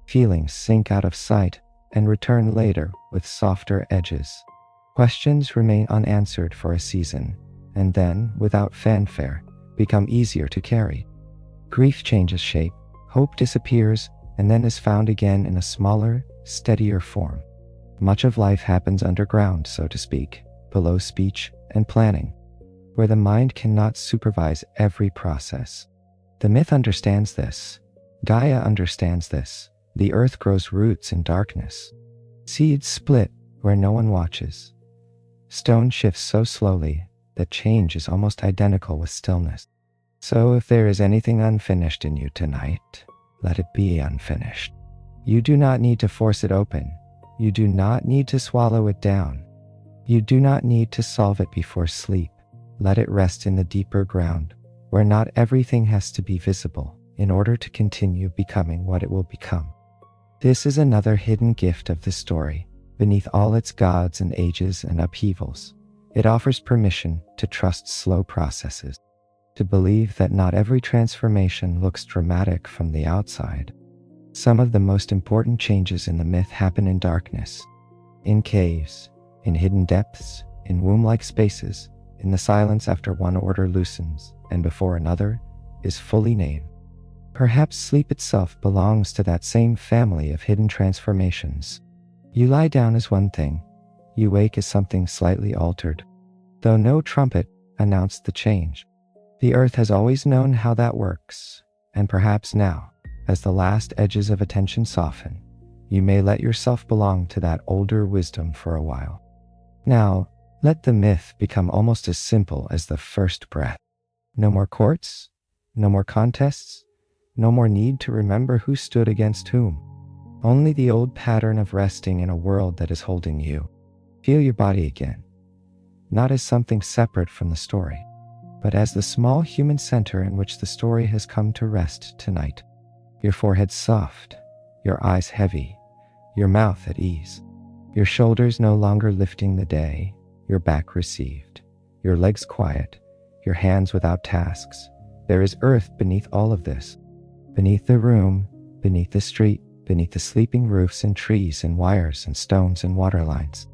Feelings sink out of sight and return later with softer edges. Questions remain unanswered for a season, and then, without fanfare, become easier to carry. Grief changes shape, hope disappears, and then is found again in a smaller, steadier form. Much of life happens underground, so to speak, below speech and planning, where the mind cannot supervise every process. The myth understands this. Gaia understands this. The earth grows roots in darkness. Seeds split where no one watches. Stone shifts so slowly that change is almost identical with stillness. So if there is anything unfinished in you tonight, let it be unfinished. You do not need to force it open. You do not need to swallow it down. You do not need to solve it before sleep. Let it rest in the deeper ground, where not everything has to be visible in order to continue becoming what it will become. This is another hidden gift of the story. Beneath all its gods and ages and upheavals, it offers permission to trust slow processes, to believe that not every transformation looks dramatic from the outside. Some of the most important changes in the myth happen in darkness, in caves, in hidden depths, in womb-like spaces, in the silence after one order loosens and before another is fully named. Perhaps sleep itself belongs to that same family of hidden transformations. You lie down as one thing, you wake as something slightly altered, though no trumpet announced the change. The earth has always known how that works, and perhaps now, as the last edges of attention soften, you may let yourself belong to that older wisdom for a while. Now, let the myth become almost as simple as the first breath. No more courts, no more contests, no more need to remember who stood against whom. Only the old pattern of resting in a world that is holding you. Feel your body again, not as something separate from the story, but as the small human center in which the story has come to rest tonight. Your forehead soft, your eyes heavy, your mouth at ease, your shoulders no longer lifting the day, your back received, your legs quiet, your hands without tasks. There is earth beneath all of this, beneath the room, beneath the street, beneath the sleeping roofs and trees and wires and stones and water lines.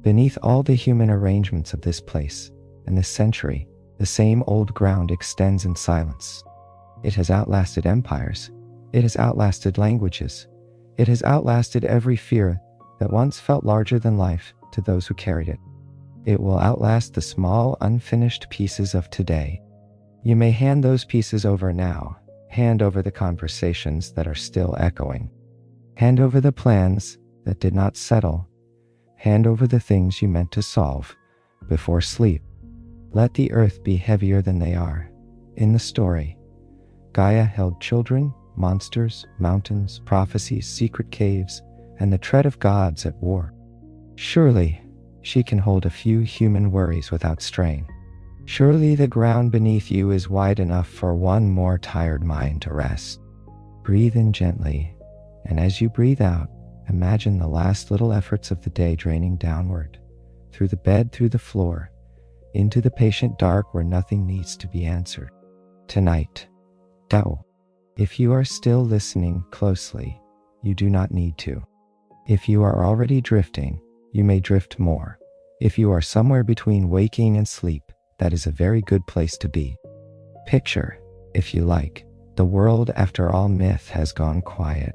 Beneath all the human arrangements of this place and this century, the same old ground extends in silence. It has outlasted empires. It has outlasted languages. It has outlasted every fear that once felt larger than life to those who carried it. It will outlast the small, unfinished pieces of today. You may hand those pieces over now. Hand over the conversations that are still echoing. Hand over the plans that did not settle. Hand over the things you meant to solve before sleep. Let the earth be heavier than they are. In the story, Gaia held children, monsters, mountains, prophecies, secret caves, and the tread of gods at war. Surely, she can hold a few human worries without strain. Surely the ground beneath you is wide enough for one more tired mind to rest. Breathe in gently, and as you breathe out, imagine the last little efforts of the day draining downward, through the bed, through the floor, into the patient dark where nothing needs to be answered. Tonight, Tao. If you are still listening closely, you do not need to. If you are already drifting, you may drift more. If you are somewhere between waking and sleep, that is a very good place to be. Picture, if you like, the world after all myth has gone quiet.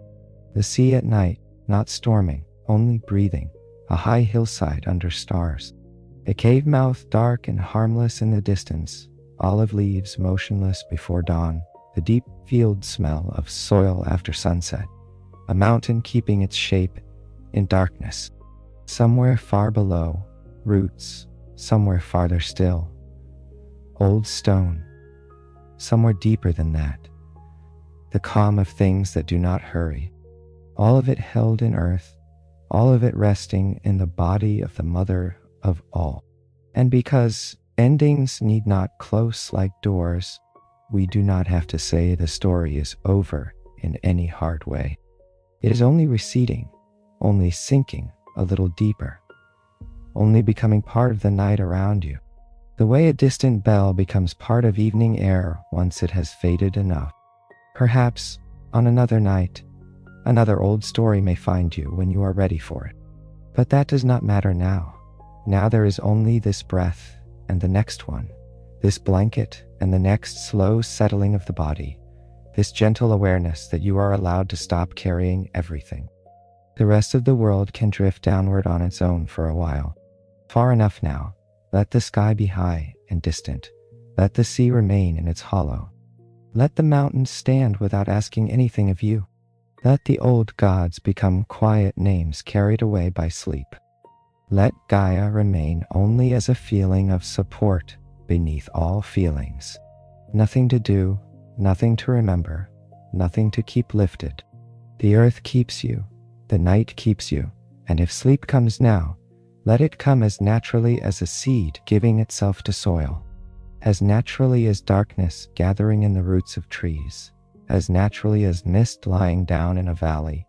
The sea at night, not storming, only breathing, a high hillside under stars. A cave mouth dark and harmless in the distance, olive leaves motionless before dawn, the deep field smell of soil after sunset, a mountain keeping its shape in darkness. Somewhere far below, roots, somewhere farther still, old stone, somewhere deeper than that, the calm of things that do not hurry, all of it held in earth, all of it resting in the body of the mother of all. And because endings need not close like doors, we do not have to say the story is over in any hard way. It is only receding, only sinking a little deeper, only becoming part of the night around you, the way a distant bell becomes part of evening air once it has faded enough. Perhaps, on another night, another old story may find you when you are ready for it. But that does not matter now. Now there is only this breath and the next one, this blanket and the next slow settling of the body, this gentle awareness that you are allowed to stop carrying everything. The rest of the world can drift downward on its own for a while. Far enough now. Let the sky be high and distant. Let the sea remain in its hollow. Let the mountains stand without asking anything of you. Let the old gods become quiet names carried away by sleep. Let Gaia remain only as a feeling of support beneath all feelings. Nothing to do, nothing to remember, nothing to keep lifted. The earth keeps you, the night keeps you, and if sleep comes now, let it come as naturally as a seed giving itself to soil, as naturally as darkness gathering in the roots of trees, as naturally as mist lying down in a valley,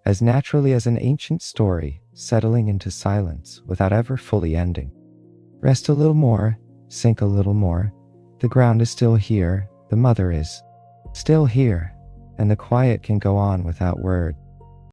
as naturally as an ancient story settling into silence without ever fully ending. Rest a little more, sink a little more. The ground is still here, the mother is still here, and the quiet can go on without word.